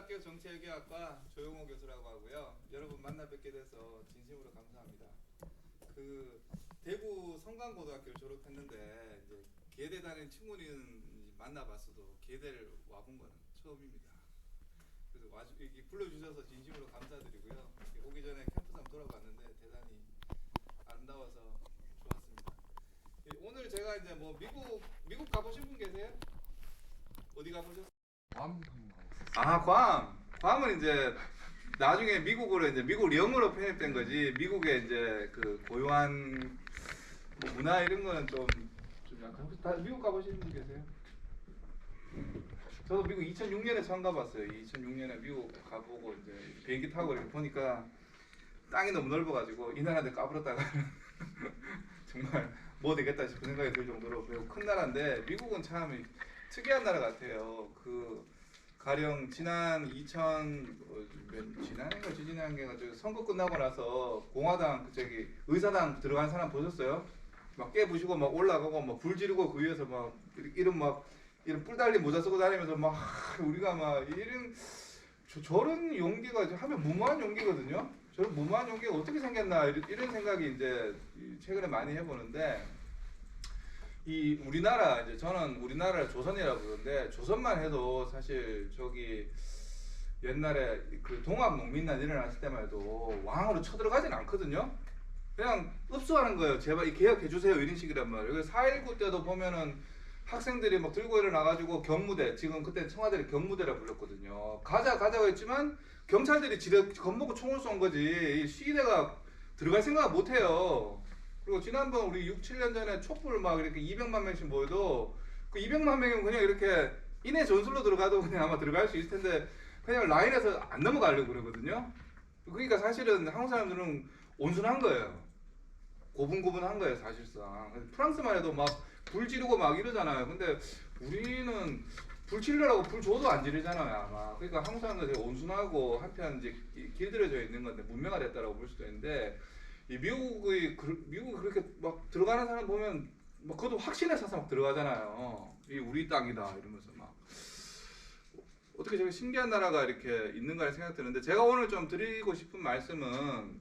서울대학교 정치외교학과 조용호 교수라고 하고요. 여러분 만나 뵙게 돼서 진심으로 감사합니다. 그 대구 성강고등학교를 졸업했는데 이제 계대 다닌 친구는 만나봤어도 계대를 와본 거는 처음입니다. 그래서 여기 불러주셔서 진심으로 감사드리고요. 오기 전에 캠프스 한번 돌아봤는데 대단히 아름다워서 좋았습니다. 오늘 제가 이제 뭐 미국 가보신 분 계세요? 어디 가보셨어요? 괌 아, 괌은 이제 나중에 미국으로 이제 미국 영으로 편입된 거지. 미국의 이제 그 고유한 뭐 문화 이런 거는 좀 약간 혹시 다 미국 가보신 분 계세요? 저도 미국 2006년에 처음 가봤어요. 2006년에 미국 가보고 이제 비행기 타고 이렇게 보니까 땅이 너무 넓어가지고 이 나라한테 까불었다가 정말 뭐 되겠다 싶은 생각이 들 정도로 매우 큰 나라인데 미국은 참 특이한 나라 같아요. 그 가령 지난 2000 지지난해가 선거 끝나고 나서 공화당 저기 의사당 들어간 사람 보셨어요? 막 깨부시고 막 올라가고 막 불 지르고 그 위에서 막 이런 뿔 달린 모자 쓰고 다니면서 막 우리가 막 이런 저런 용기가 하면 무모한 용기거든요. 저런 무모한 용기가 어떻게 생겼나 이런 생각이 이제 최근에 많이 해보는데. 이 우리나라 이제 저는 우리나라를 조선이라고 그러는데 조선만 해도 사실 저기 옛날에 그 동학농민난 일어났을 때만 해도 왕으로 쳐들어가진 않거든요. 그냥 읍수하는 거예요. 제발 이 개혁해 주세요 이런 식이란 말이에요. 4.19 때도 보면은 학생들이 막 들고 일어나가지고 경무대, 지금 그때 청와대를 경무대라 불렀거든요. 가자고 했지만 경찰들이 지뢰 겁먹고 총을 쏜 거지. 이 시위대가 들어갈 생각을 못 해요. 그리고 지난번 우리 6, 7년 전에 촛불 막 이렇게 200만 명씩 모여도 그 200만 명이면 그냥 이렇게 인해 전술로 들어가도 그냥 아마 들어갈 수 있을 텐데 그냥 라인에서 안 넘어가려고 그러거든요. 그러니까 사실은 한국 사람들은 온순한 거예요. 고분고분한 거예요 사실상. 프랑스만 해도 막 불 지르고 막 이러잖아요. 근데 우리는 불 지르라고 불 줘도 안 지르잖아요 아마. 그러니까 한국 사람들 되게 온순하고 한편 이제 길들여져 있는 건데 문명화 됐다라고 볼 수도 있는데 이 미국이 그렇게 막 들어가는 사람 보면 막 그것도 확신에 차서 막 들어가잖아요. 이 우리 땅이다 이러면서 막 어떻게 저렇게 신기한 나라가 이렇게 있는가 생각 드는데 제가 오늘 좀 드리고 싶은 말씀은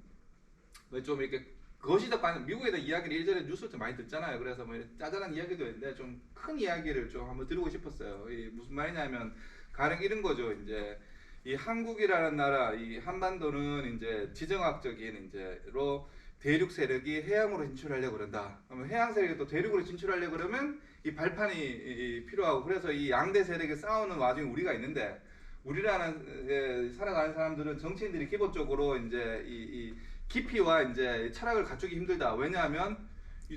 좀 이렇게 거시적 관점 미국에 대한 이야기를 예전에 뉴스를 좀 많이 듣잖아요. 그래서 뭐 짜잘한 이야기도 있는데 좀 큰 이야기를 좀 한번 드리고 싶었어요. 이 무슨 말이냐면 가령 이런 거죠. 이제 이 한국이라는 나라, 이 한반도는 이제 지정학적인 이제로 대륙 세력이 해양으로 진출하려고 그런다. 그러면 해양 세력이 또 대륙으로 진출하려고 그러면 이 발판이 필요하고 그래서 이 양대 세력이 싸우는 와중에 우리가 있는데 우리라는 살아가는 사람들은 정치인들이 기본적으로 이제 이 깊이와 이제 철학을 갖추기 힘들다. 왜냐하면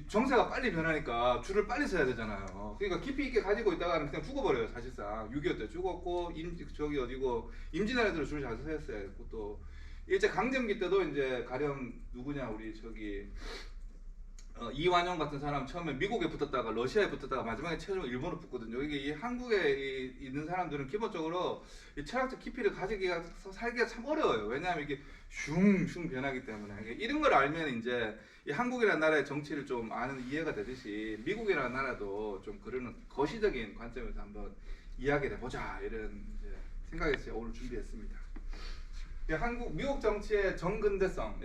정세가 빨리 변하니까 줄을 빨리 서야 되잖아요. 그러니까 깊이 있게 가지고 있다가는 그냥 죽어버려요. 사실상 6.25 때 죽었고 저기 어디고 임진왜란 때도 줄 잘 서였어야 했고 또 일제 강점기 때도 이제 가령 누구냐 우리 저기 이완용 같은 사람 처음에 미국에 붙었다가 러시아에 붙었다가 마지막에 최종 일본으로 붙거든요. 이게 이 한국에 있는 사람들은 기본적으로 이 철학적 깊이를 가지기가 살기가 참 어려워요. 왜냐하면 이게 슝슝 변하기 때문에 이런 걸 알면 이제 이 한국이라는 나라의 정치를 좀 아는 이해가 되듯이 미국이라는 나라도 좀 그러는 거시적인 관점에서 한번 이야기를 해보자 이런 이제 생각에서 오늘 준비했습니다. 미국 정치의 정근대성,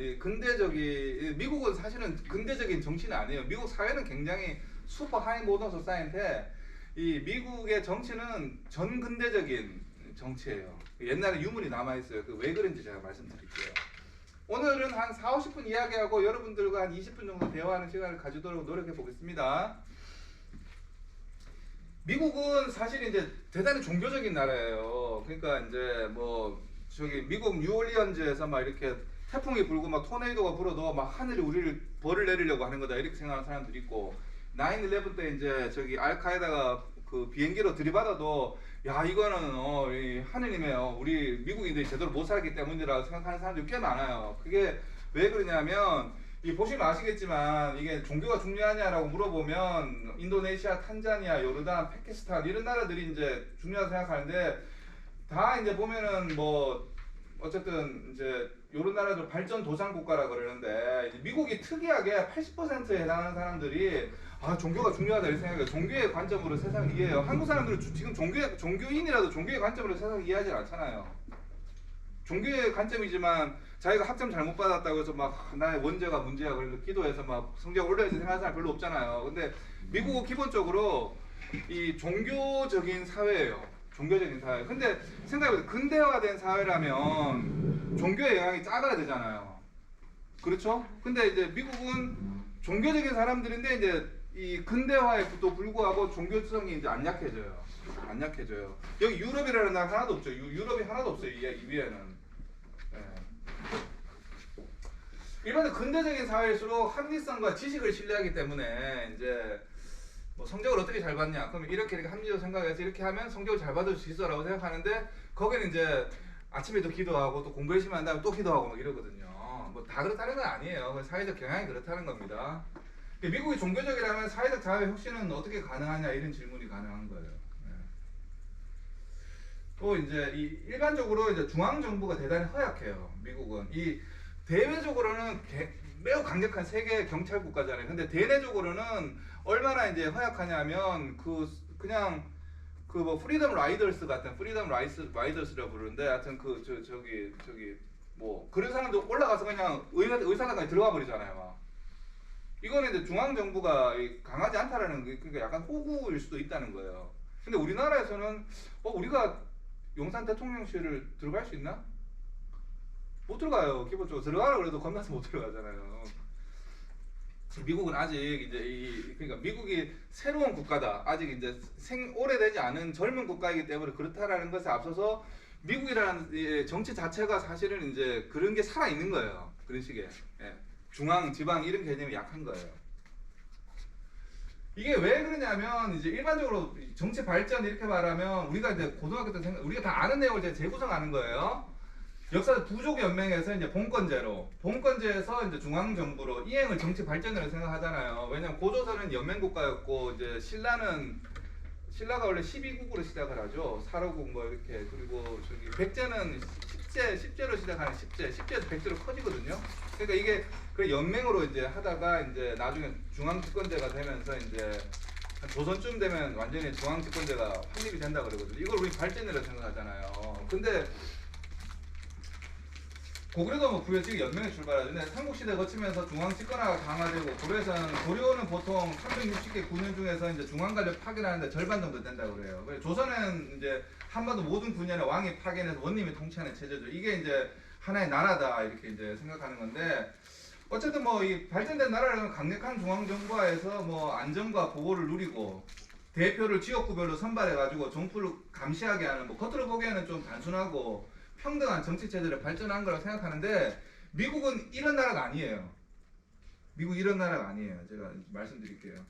미국은 사실은 근대적인 정치는 아니에요. 미국 사회는 굉장히 슈퍼 하이 모던 소사이인데 이 미국의 정치는 전근대적인 정치예요. 옛날에 유물이 남아있어요. 그 왜 그런지 제가 말씀드릴게요. 오늘은 한 4, 50분 이야기하고 여러분들과 한 20분 정도 대화하는 시간을 가지도록 노력해 보겠습니다. 미국은 사실 이제 대단히 종교적인 나라예요. 그러니까 이제 뭐 저기 미국 뉴올리언즈에서 막 이렇게 태풍이 불고 막 토네이도가 불어도 막 하늘이 우리를 벌을 내리려고 하는 거다 이렇게 생각하는 사람들이 있고 9/11 때 이제 저기 알카에다가 그 비행기로 들이받아도 야 이거는 이 하느님의 우리 미국인들이 제대로 못 살기 때문이라고 생각하는 사람들이 꽤 많아요. 그게 왜 그러냐면 이 보시면 아시겠지만 이게 종교가 중요하냐라고 물어보면 인도네시아, 탄자니아, 요르단, 파키스탄 이런 나라들이 이제 중요하다고 생각하는데 다 이제 보면은 뭐 어쨌든 이제 요런 나라들 발전 도상 국가라 그러는데 미국이 특이하게 80%에 해당하는 사람들이 종교가 중요하다 이렇게 생각해요. 종교의 관점으로 세상을 이해해요. 한국 사람들은 지금 종교인이라도 종교의 관점으로 세상을 이해하지 않잖아요. 종교의 관점이지만 자기가 학점 잘못 받았다고 해서 막 나의 원죄가 문제야 그래서 기도해서 막 성적 올려야지 생각하는 사람 별로 없잖아요. 근데 미국은 기본적으로 이 종교적인 사회예요. 종교적인 사회. 근데 생각해보세요. 근대화된 사회라면 종교의 영향이 작아야 되잖아요. 그렇죠? 근데 이제 미국은 종교적인 사람들인데 이제 이 근대화에도 불구하고 종교성이 이제 안 약해져요. 안 약해져요. 여기 유럽이라는 나라 하나도 없죠. 유럽이 하나도 없어요. 이 위에는. 네. 일반적으로 근대적인 사회일수록 합리성과 지식을 신뢰하기 때문에 이제 뭐 성적을 어떻게 잘 받냐? 그럼 이렇게 합리적으로 생각해서 이렇게 하면 성적을 잘 받을 수 있어라고 생각하는데 거기는 이제 아침에도 기도하고 또 공부 열심히 한 다음에 또 기도하고 막 이러거든요. 뭐 다 그렇다는 건 아니에요. 사회적 경향이 그렇다는 겁니다. 미국이 종교적이라면 사회적 자유 혁신은 어떻게 가능하냐 이런 질문이 가능한 거예요. 네. 또 이제 일반적으로 이제 중앙 정부가 대단히 허약해요. 미국은 이 대외적으로는 매우 강력한 세계 경찰 국가잖아요. 근데 대내적으로는 얼마나 이제 허약하냐면 그냥 그 뭐 프리덤 라이더스 같은 프리덤 라이더스라고 부르는데 하여튼 저기 뭐 그런 사람들 올라가서 그냥 의사당까지 들어가 버리잖아요. 막. 이거는 이제 중앙 정부가 강하지 않다라는 그러니까 약간 호구일 수도 있다는 거예요. 근데 우리나라에서는 우리가 용산 대통령실을 들어갈 수 있나? 못 들어가요. 기본적으로 들어가라고 그래도 겁나서 못 들어가잖아요. 미국은 아직 이제 그러니까 미국이 새로운 국가다. 아직 이제 오래되지 않은 젊은 국가이기 때문에 그렇다라는 것에 앞서서 미국이라는 정치 자체가 사실은 이제 그런 게 살아 있는 거예요. 그런 식의 중앙, 지방 이런 개념이 약한 거예요. 이게 왜 그러냐면 이제 일반적으로 정치 발전 이렇게 말하면 우리가 이제 고등학교 때 우리가 다 아는 내용을 이제 재구성하는 거예요. 역사 부족 연맹에서 이제 본권제에서 이제 중앙 정부로 이행을 정치 발전이라고 생각하잖아요. 왜냐면 고조선은 연맹 국가였고 이제 신라가 원래 12국으로 시작을 하죠. 사로국 뭐 이렇게 그리고 저기 백제는 10제로 시작하는 10제에서 백제로 커지거든요. 그러니까 이게 그 연맹으로 이제 하다가 이제 나중에 중앙 집권제가 되면서 이제 조선쯤 되면 완전히 중앙 집권제가 확립이 된다 그러거든요. 이걸 우리 발전이라고 생각하잖아요. 근데 고구려도 뭐 부여지기 연맹에 출발하죠. 근데 삼국시대 거치면서 중앙 집권화가 강화되고 고려는 보통 360개 군현 중에서 이제 중앙 관료 파견하는데 절반 정도 된다고 그래요. 조선은 이제 한반도 모든 군현의 왕이 파견해서 원님이 통치하는 체제죠. 이게 이제 하나의 나라다 이렇게 이제 생각하는 건데 어쨌든 뭐 이 발전된 나라라면 강력한 중앙 정부하에서 뭐 안정과 보호를 누리고 대표를 지역구별로 선발해가지고 정부를 감시하게 하는 뭐 겉으로 보기에는 좀 단순하고 평등한 정치 체제를 발전한 거라고 생각하는데 미국은 이런 나라가 아니에요. 미국 이런 나라가 아니에요. 제가 말씀드릴게요.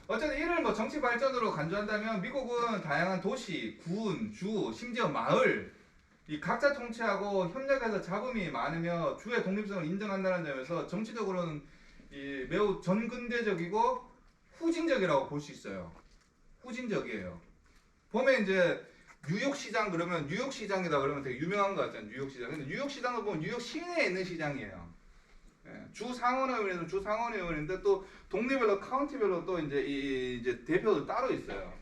어쨌든 이를 뭐 정치 발전으로 간주한다면 미국은 다양한 도시, 군, 주, 심지어 마을 이 각자 통치하고 협력해서 잡음이 많으며 주의 독립성을 인정한다는 점에서 정치적으로는 이 매우 전근대적이고 후진적이라고 볼 수 있어요. 후진적이에요. 보면 이제 뉴욕 시장 그러면 뉴욕 시장이다 그러면 되게 유명한 거 같잖아요. 뉴욕 시장. 근데 뉴욕 시장을 보면 뉴욕 시내에 있는 시장이에요. 주 상원의원에서 주 상원의원인데 또 동네별로 카운티별로 또 이제 대표도 따로 있어요.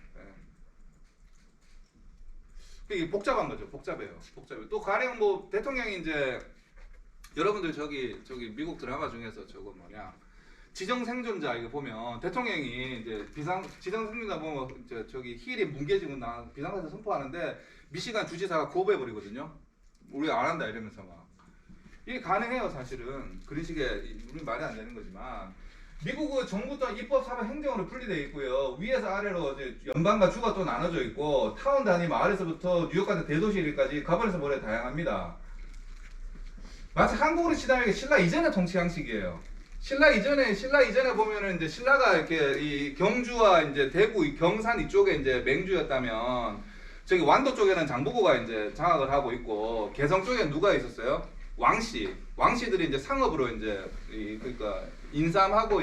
이게 복잡한 거죠. 복잡해요. 또 가령 뭐 대통령이 이제 여러분들 저기 미국 드라마 중에서 저거 뭐냐 지정 생존자 이거 보면 대통령이 이제 지정 생존자 보면 저기 힐이 뭉개지고 나 비상사태 선포하는데 미시간 주지사가 거부해 버리거든요. 우리가 안 한다 이러면서 막 이게 가능해요 사실은 그런 식의 우리 말이 안 되는 거지만 미국은 정부 또한 입법, 사법, 행정으로 분리되어 있고요. 위에서 아래로 이제 연방과 주가 또 나눠져 있고 타운 단위 마을에서부터 뉴욕 같은 대도시까지 가버려서 머리 다양합니다. 마치 한국으로 치자면 신라 이전의 통치 양식이에요. 신라 이전에 보면은 이제 신라가 이렇게 이 경주와 이제 대구, 경산 이쪽에 이제 맹주였다면 저기 완도 쪽에는 장보고가 이제 장악을 하고 있고 개성 쪽에 누가 있었어요? 왕씨들이 이제 상업으로 이제 그러니까 인삼하고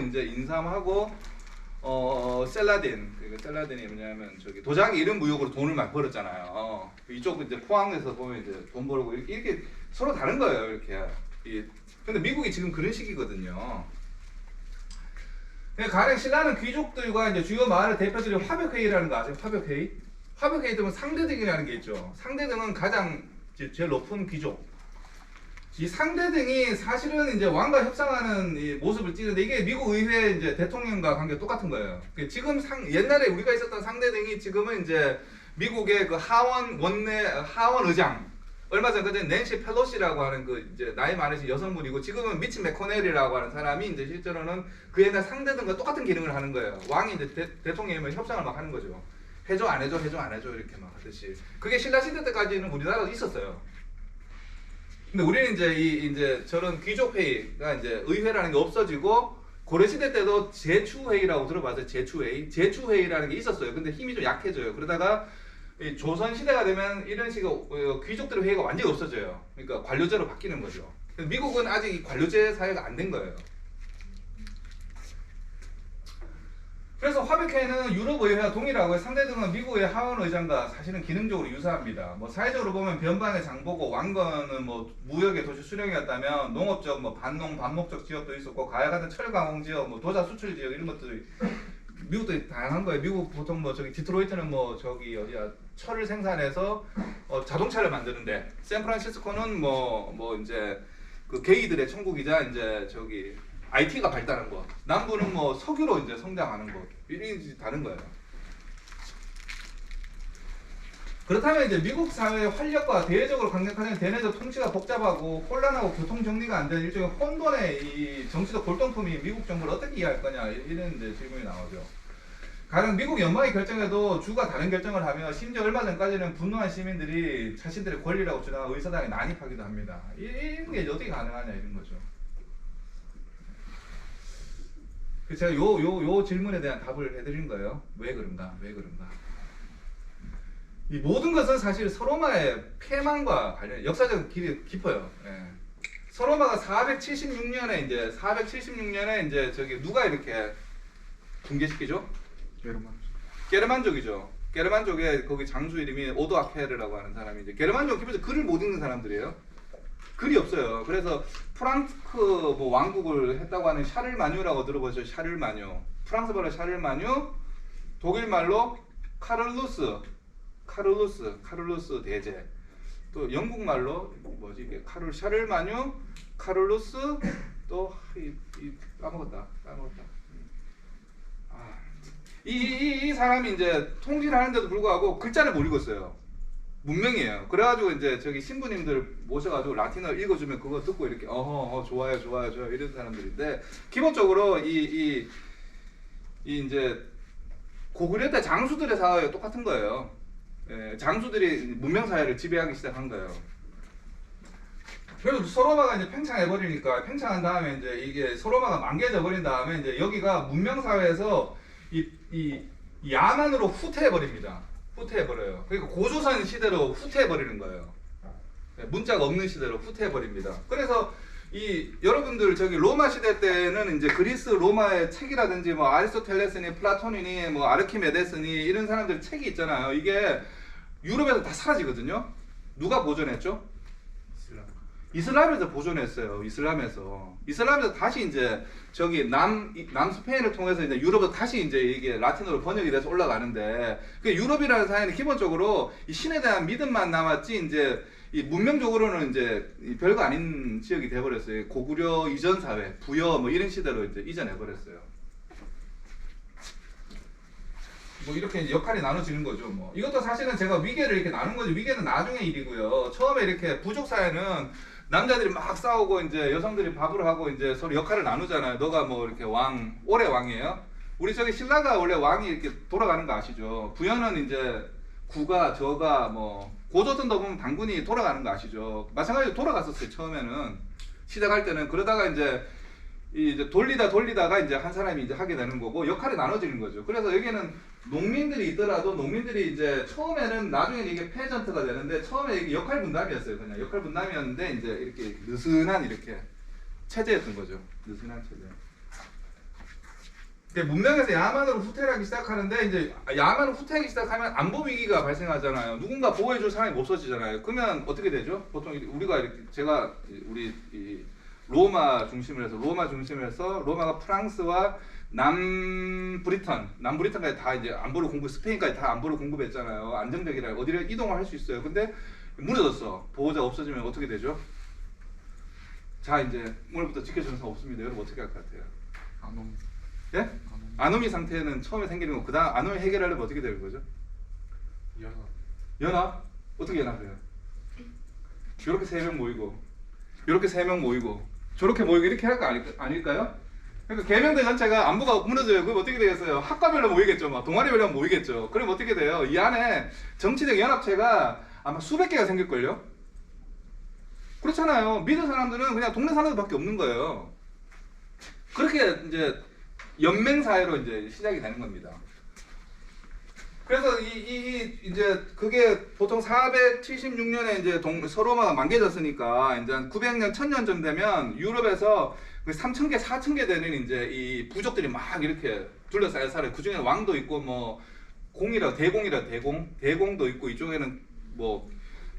셀라딘 그러니까 셀라딘이 뭐냐면 저기 도자기 이런 무역으로 돈을 많이 벌었잖아요. 이쪽 이제 포항에서 보면 이제 돈 벌고 이렇게 서로 다른 거예요. 이렇게. 근데 미국이 지금 그런 시기거든요. 가령 신라는 귀족들과 이제 주요 마을의 대표들이 화벽회의라는 거 아세요? 화벽회의? 화벽회의 되면 상대등이라는 게 있죠. 상대등은 가장 제일 높은 귀족. 이 상대 등이 사실은 이제 왕과 협상하는 이 모습을 띠는데 이게 미국 의회 이제 대통령과 관계 똑같은 거예요. 지금 옛날에 우리가 있었던 상대 등이 지금은 이제 미국의 그 하원 의장. 얼마 전까지 낸시 펠로시라고 하는 그 이제 나이 많으신 여성분이고 지금은 미치 맥코넬이라고 하는 사람이 이제 실제로는 그 옛날 상대 등과 똑같은 기능을 하는 거예요. 왕이 이제 대통령이면 협상을 막 하는 거죠. 해줘 안 해줘 해줘 안 해줘 이렇게 막 하듯이. 그게 신라 시대 때까지는 우리나라도 있었어요. 근데 우리는 이제 저런 귀족 회의가 이제 의회라는 게 없어지고 고려 시대 때도 제추회의라고 들어봤어요. 제추회의라는 게 있었어요. 근데 힘이 좀 약해져요. 그러다가 이 조선 시대가 되면 이런 식의 귀족들의 회의가 완전히 없어져요. 그러니까 관료제로 바뀌는 거죠. 미국은 아직 이 관료제 사회가 안 된 거예요. 그래서 화백회는 유럽 의회와 동일하고 상대 등은 미국의 하원 의장과 사실은 기능적으로 유사합니다. 뭐 사회적으로 보면 변방의 장보고 왕건은 뭐 무역의 도시 수령이었다면 농업적 뭐 반농 반목적 지역도 있었고 가야 같은 철강홍 지역, 뭐 도자 수출 지역 이런 것들이 미국도 다양한 거예요. 미국 보통 뭐 저기 디트로이트는 뭐 저기 어디야 철을 생산해서 자동차를 만드는데 샌프란시스코는 뭐 이제 그 게이들의 천국이자 이제 저기 IT가 발달한 것, 남부는 뭐 석유로 이제 성장하는 것, 이게 다른 거예요. 그렇다면 이제 미국 사회의 활력과 대외적으로 강력하는 대내적 통치가 복잡하고 혼란하고 교통 정리가 안 되는 일종의 혼돈의 이 정치적 골동품이 미국 정부를 어떻게 이해할 거냐 이런 이제 질문이 나오죠. 가령 미국 연방이 결정해도 주가 다른 결정을 하며 심지어 얼마 전까지는 분노한 시민들이 자신들의 권리라고 주장하는 의사당에 난입하기도 합니다. 이런 게 어떻게 가능하냐 이런 거죠. 제가 요 질문에 대한 답을 해드린 거예요. 왜 그런가? 이 모든 것은 사실 서로마의 패망과 관련, 역사적 길이 깊어요. 예. 서로마가 476년에 이제 저기 누가 이렇게 붕괴시키죠? 게르만족이죠. 게르만족의 거기 장수 이름이 오도아케르라고 하는 사람이 이제 게르만족 기본적으로 글을 못 읽는 사람들이에요. 글이 없어요. 그래서 프랑크 뭐 왕국을 했다고 하는 샤를마뉴라고 들어보셨죠? 샤를마뉴. 프랑스 말로 샤를마뉴, 독일 말로 카를루스 대제. 또 영국 말로 뭐지 이게 샤를마뉴, 카를루스 또 까먹었다. 이 사람이 이제 통치를 하는데도 불구하고 글자를 못 읽었어요. 문명이에요. 그래가지고 이제 저기 신부님들 모셔가지고 라틴어 읽어주면 그거 듣고 이렇게 좋아요 이런 사람들인데 기본적으로 이 이제 고구려 때 장수들의 사회가 똑같은 거예요. 예, 장수들이 문명 사회를 지배하기 시작한 거예요. 그래서 서로마가 이제 팽창해버리니까 팽창한 다음에 이제 이게 서로마가 만개져 버린 다음에 이제 여기가 문명 사회에서 이 야만으로 후퇴해버립니다. 후퇴해버려요. 그러니까 고조선 시대로 후퇴해버리는 거예요. 문자가 없는 시대로 후퇴해버립니다. 그래서 여러분들 저기 로마 시대 때는 이제 그리스 로마의 책이라든지 뭐 아리스토텔레스니 플라톤이니 뭐 아르키메데스니 이런 사람들 책이 있잖아요. 이게 유럽에서 다 사라지거든요. 누가 보존했죠? 이슬람에서 보존했어요. 이슬람에서 다시 이제 저기 남스페인을 통해서 이제 유럽으로 다시 이제 이게 라틴어로 번역이 돼서 올라가는데 그 유럽이라는 사회는 기본적으로 이 신에 대한 믿음만 남았지 이제 이 문명적으로는 이제 별거 아닌 지역이 돼버렸어요. 고구려 이전 사회, 부여 뭐 이런 시대로 이제 이전해 버렸어요. 뭐 이렇게 이제 역할이 나눠지는 거죠. 뭐 이것도 사실은 제가 위계를 이렇게 나눈 거죠. 위계는 나중에 일이고요. 처음에 이렇게 부족 사회는 남자들이 막 싸우고 이제 여성들이 밥을 하고 이제 서로 역할을 나누잖아요. 너가 뭐 이렇게 올해 왕이에요. 우리 저기 신라가 원래 왕이 이렇게 돌아가는 거 아시죠? 부여는 이제 구가 저가 뭐 고조선도 보면 당군이 돌아가는 거 아시죠? 마찬가지로 돌아갔었어요. 처음에는 시작할 때는. 그러다가 이제 돌리다가 이제 한 사람이 이제 하게 되는 거고 역할이 나눠지는 거죠. 그래서 여기는 농민들이 있더라도 농민들이 이제 처음에는 나중에 이게 페전트가 되는데 처음에 이게 역할 분담이었어요. 그냥 역할 분담이었는데 이제 이렇게 느슨한 이렇게 체제였던 거죠. 느슨한 체제. 문명에서 야만으로 후퇴하기 시작하는데 이제 야만으로 후퇴하기 시작하면 안보 위기가 발생하잖아요. 누군가 보호해줄 사람이 없어지잖아요. 그러면 어떻게 되죠? 보통 우리가 이렇게 우리 로마 중심으로 해서 로마가 프랑스와 남브리턴까지 다 이제 안보를 스페인까지 다 안보를 공급했잖아요. 안정적이라 어디를 이동을 할 수 있어요. 근데 무너졌어. 보호자가 없어지면 어떻게 되죠? 자, 이제 오늘부터 지켜주는 사람 없습니다. 여러분 어떻게 할 것 같아요? 아노미. 예? 아노미 상태는 처음에 생기는 거, 그 다음 아노미 해결하려면 어떻게 되는 거죠? 연합? 어떻게 연합해요? 이렇게 3명 모이고, 이렇게 3명 모이고, 저렇게 모이고 이렇게 할 거 아닐까요? 그러니까 개명대 전체가 안보가 무너져요. 그럼 어떻게 되겠어요? 학과별로 모이겠죠. 막 동아리별로 모이겠죠. 그럼 어떻게 돼요? 이 안에 정치적 연합체가 아마 수백 개가 생길걸요? 그렇잖아요. 믿은 사람들은 그냥 동네 사람들밖에 없는 거예요. 그렇게 이제 연맹사회로 이제 시작이 되는 겁니다. 그래서 이제 그게 보통 476년에 이제 서로마가 만개졌으니까 이제 900년, 1000년쯤 되면 유럽에서 3000개, 4000개 되는 이제 이 부족들이 막 이렇게 둘러싸여 살아요. 그 중에는 왕도 있고 뭐 대공도 있고 이쪽에는 뭐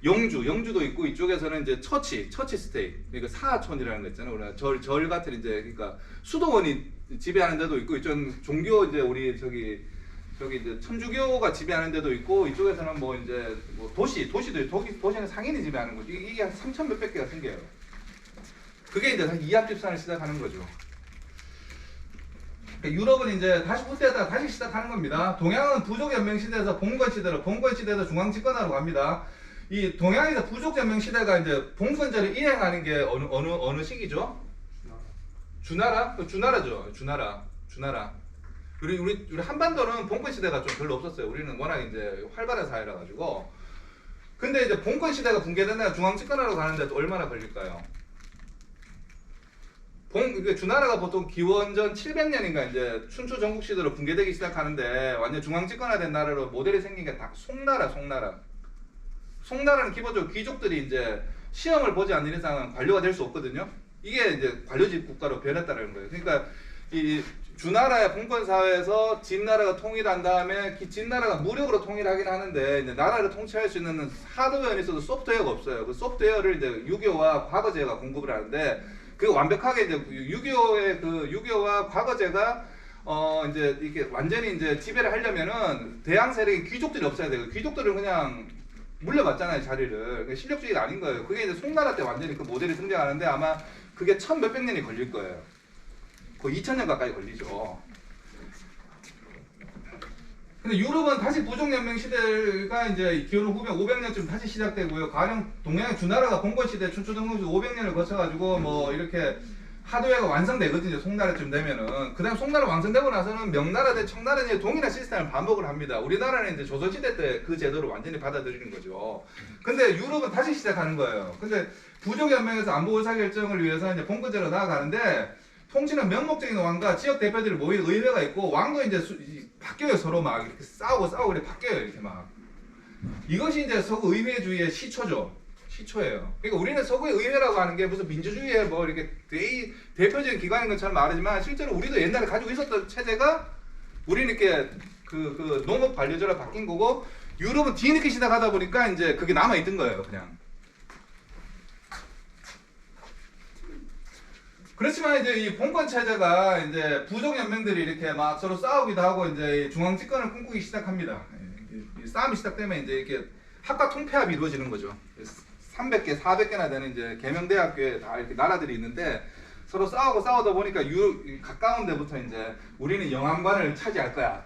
영주도 있고 이쪽에서는 이제 처치 스테이, 그러니까 사촌이라는 거 있잖아요. 우리가 절 같은 이제 그러니까 수도원이 지배하는 데도 있고 이쪽은 종교 이제 우리 저기 이제 천주교가 지배하는 데도 있고 이쪽에서는 뭐 이제 뭐 도시는 상인이 지배하는 거죠. 이게 한 3천 몇백 개가 생겨요. 그게 이제 이합 집산을 시작하는 거죠. 유럽은 이제 다시 후퇴했다가 다시 시작하는 겁니다. 동양은 부족연맹 시대에서 봉건 시대에서 중앙 집권하러 갑니다. 이 동양에서 부족연맹 시대가 이제 봉건제를 이행하는 게 어느 시기죠? 주나라죠. 주나라. 우리 한반도는 봉건 시대가 좀 별로 없었어요. 우리는 워낙 이제 활발한 사회라 가지고. 근데 이제 봉건 시대가 붕괴된다면 중앙 집권하러 가는데 또 얼마나 걸릴까요? 주나라가 보통 기원전 700년인가 이제 춘추 전국 시대로 붕괴되기 시작하는데 완전 중앙 집권화된 나라로 모델이 생긴 게 다 송나라는 기본적으로 귀족들이 이제 시험을 보지 않는 이상은 관료가 될 수 없거든요. 이게 이제 관료집 국가로 변했다는 거예요. 그러니까 이 주나라의 봉건 사회에서 진나라가 통일한 다음에 진나라가 무력으로 통일하긴 하는데 이제 나라를 통치할 수 있는 하드웨어는 있어도 소프트웨어가 없어요. 그 소프트웨어를 이제 유교와 과거제가 공급을 하는데 그 완벽하게 이제 유교와 과거제가 이제 이렇게 완전히 이제 지배를 하려면은 대항 세력의 귀족들이 없어야 돼요. 귀족들은 그냥 물려받잖아요, 자리를. 실력주의가 아닌 거예요. 그게 이제 송나라 때 완전히 그 모델이 등장하는데 아마 그게 1000몇백 년이 걸릴 거예요. 거의 2000년 가까이 걸리죠. 근데 유럽은 다시 부족연맹 시대가 이제 기원 후면 500년쯤 다시 시작되고요. 가령 동양의 주나라가 봉건 시대, 춘추 전국 시대 500년을 거쳐가지고 뭐 이렇게 하드웨어가 완성되거든요. 송나라쯤 되면은. 그 다음 송나라 완성되고 나서는 명나라 대 청나라 대 동일한 시스템을 반복을 합니다. 우리나라는 이제 조선시대 때 그 제도를 완전히 받아들이는 거죠. 근데 유럽은 다시 시작하는 거예요. 근데 부족연맹에서 안보 의사결정을 위해서 이제 봉건제로 나아가는데 통치는 명목적인 왕과 지역 대표들이 모인 의회가 있고 왕도 이제 바뀌어요. 서로 막 이렇게 싸우고 이렇게 바뀌어요. 이렇게 막. 이것이 이제 서구 의회주의의 시초예요. 그러니까 우리는 서구의 의회라고 하는 게 무슨 민주주의의 뭐 이렇게 대표적인 기관인 것처럼 말하지만 실제로 우리도 옛날에 가지고 있었던 체제가 우리는 이렇게 그 농업 관료제로 바뀐 거고 유럽은 뒤늦게 시작하다 보니까 이제 그게 남아 있던 거예요. 그냥. 그렇지만 이제 이 봉건 체제가 이제 부족 연맹들이 이렇게 막 서로 싸우기도 하고 이제 중앙 집권을 꿈꾸기 시작합니다. 이 싸움이 시작되면 이제 이렇게 학과 통폐합이 이루어지는 거죠. 300개, 400개나 되는 이제 계명대학교에 다 이렇게 나라들이 있는데 서로 싸우다 보니까 가까운 데부터 이제 우리는 영암관을 차지할 거야.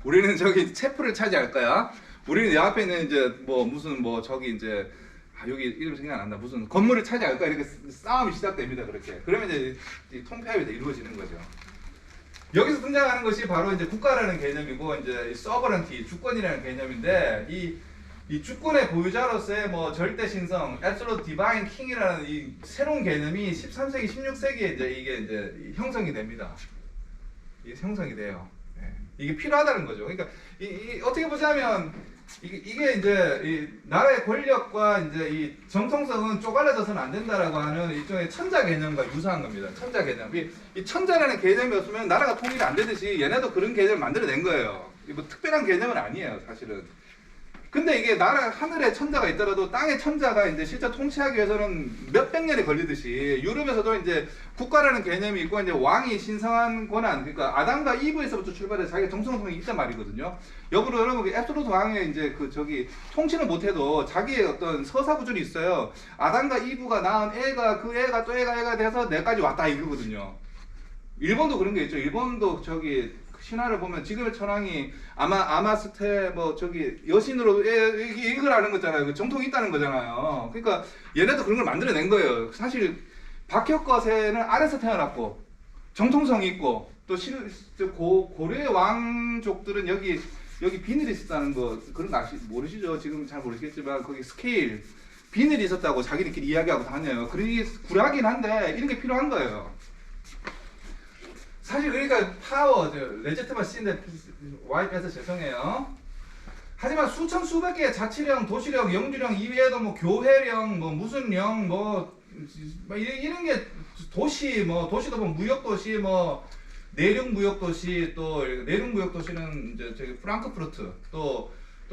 우리는 저기 체포를 차지할 거야. 우리는 여 앞에 있는 이제 뭐 무슨 뭐 저기 이제 여기 이름 생각 안 난다. 무슨 건물을 차지할 거야. 이렇게 싸움이 시작됩니다. 그렇게. 그러면 이제 통폐합이 이루어지는 거죠. 여기서 등장하는 것이 바로 이제 국가라는 개념이고 이제 서버런티, 주권이라는 개념인데 이 주권의 보유자로서의 뭐 절대 신성, absolute divine king이라는 이 새로운 개념이 13세기, 16세기에 이게 형성이 됩니다. 이게 형성이 돼요. 네. 이게 필요하다는 거죠. 그러니까 어떻게 보자면 이게 이제 이 나라의 권력과 이제 이 정통성은 쪼갈려져서는 안 된다라고 하는 일종의 천자 개념과 유사한 겁니다. 천자 개념. 이 천자라는 개념이 없으면 나라가 통일이 안 되듯이 얘네도 그런 개념을 만들어낸 거예요. 뭐 특별한 개념은 아니에요, 사실은. 근데 이게 나라 하늘에 천자가 있더라도 땅의 천자가 이제 실제 통치하기 위해서는 몇백 년이 걸리듯이 유럽에서도 이제 국가라는 개념이 있고 이제 왕이 신성한 권한, 그러니까 아담과 이브에서부터 출발해서 자기가 정성성이 있단 말이거든요. 역으로 여러분 앱솔루트 왕의 이제 그 저기 통치는 못해도 자기의 어떤 서사 구조는 있어요. 아담과 이브가 낳은 애가 그 애가 또 애가 돼서 내까지 왔다 이거거든요. 일본도 그런 게 있죠. 일본도 저기 신화를 보면 지금의 천황이 아마스테 뭐 저기 여신으로 이걸 아는 거잖아요. 그 정통이 있다는 거잖아요. 그러니까 얘네도 그런 걸 만들어낸 거예요. 사실 박혁거세는 아래서 태어났고 정통성이 있고 또 고려의 왕족들은 여기 비늘이 있었다는 거 그런 거 모르시죠? 지금 잘 모르시겠지만 거기 스케일 비늘이 있었다고 자기들끼리 이야기하고 다녀요. 그러기 굴하긴 한데 이런 게 필요한 거예요. 사실 그러니까 파워, 레지트만 쓰는데 Y 빼서 죄송해요. 하지만 수천 수백 개의 자치령, 도시령, 영주령 이외에도 뭐 교회령, 뭐 무슨 령, 뭐 이런 게 도시, 뭐 도시도 뭐 무역도시, 뭐 내륙 무역도시, 또 내륙 무역도시는 이제 저기 프랑크푸르트, 또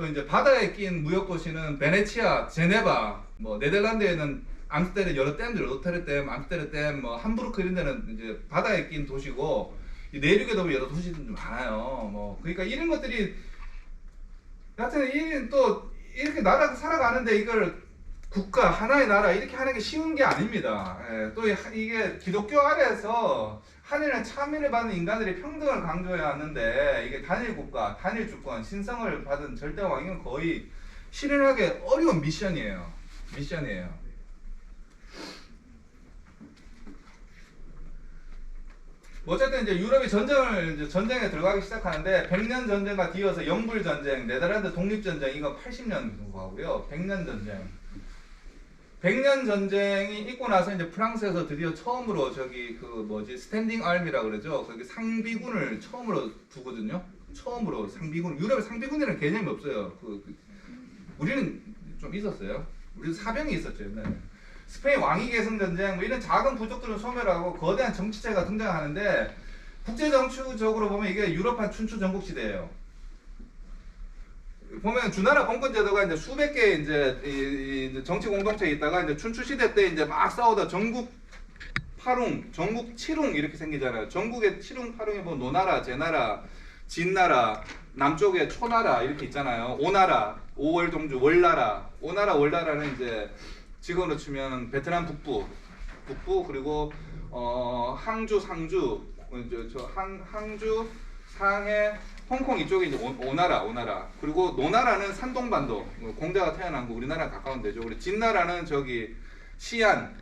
이제 바다에 낀 무역도시는 베네치아, 제네바, 뭐 네덜란드에는 암스테르 여러 댐들, 로테르댐, 암스테르댐, 뭐 함부르크 이런 데는 이제 바다에 낀 도시고 내륙에도 여러 도시들이 좀 많아요. 뭐 그러니까 이런 것들이 하여튼 또 이렇게 나라가 살아가는데 이걸 국가 하나의 나라 이렇게 하는 게 쉬운 게 아닙니다. 예, 또 이게 기독교 아래에서 하늘의 참여를 받는 인간들이 평등을 강조해 왔는데 이게 단일 국가, 단일 주권, 신성을 받은 절대왕 이건 거의 실현하기 어려운 미션이에요. 어쨌든 이제 유럽이 전쟁에 들어가기 시작하는데 100년 전쟁과 뒤어서 영불 전쟁, 네덜란드 독립 전쟁 이거 80년 정도 하고요. 100년 전쟁. 100년 전쟁이 있고 나서 이제 프랑스에서 드디어 처음으로 저기 그 뭐지 스탠딩 아미라 그러죠. 거기 상비군을 처음으로 두거든요. 처음으로 상비군. 유럽에 상비군이라는 개념이 없어요. 우리는 좀 있었어요. 우리도 사병이 있었죠. 옛날에. 스페인 왕위 계승 전쟁 뭐 이런 작은 부족들은 소멸하고 거대한 정치체가 등장하는데 국제 정치적으로 보면 이게 유럽판 춘추 전국 시대예요. 보면 주나라 봉건 제도가 이제 수백 개의 이제 정치 공동체에 있다가 이제 춘추 시대 때 이제 막 싸우다 전국 파룽, 전국 칠웅 이렇게 생기잖아요. 전국의 칠웅 파룽에 뭐 노나라, 제나라, 진나라, 남쪽에 초나라 이렇게 있잖아요. 오나라, 오월동주, 월나라. 오나라, 월나라는 이제 지금으로 치면 베트남 북부 그리고 항주, 상주, 항주, 상해, 홍콩 이쪽이 이제 오나라. 그리고 노나라는 산동반도 공자가 태어난 거 우리나라랑 가까운 데죠. 그리고 진나라는 저기 시안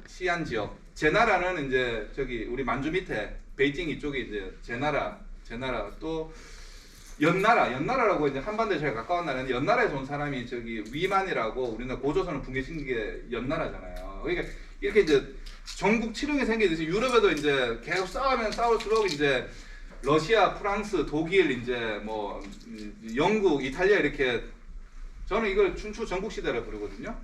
지역. 제나라는 이제 저기 우리 만주 밑에 베이징 이쪽에 이제 제나라 또 연나라라고 이제 한반도에 제일 가까운 나라인데 연나라에서 온 사람이 저기 위만이라고 우리나라 고조선을 붕괴시킨 게 연나라잖아요. 그러니까 이렇게 이제 전국 칠흥이 생기듯이 유럽에도 이제 계속 싸우면 싸울수록 이제 러시아, 프랑스, 독일 이제 뭐 영국, 이탈리아 이렇게 저는 이걸 춘추 전국 시대라고 부르거든요.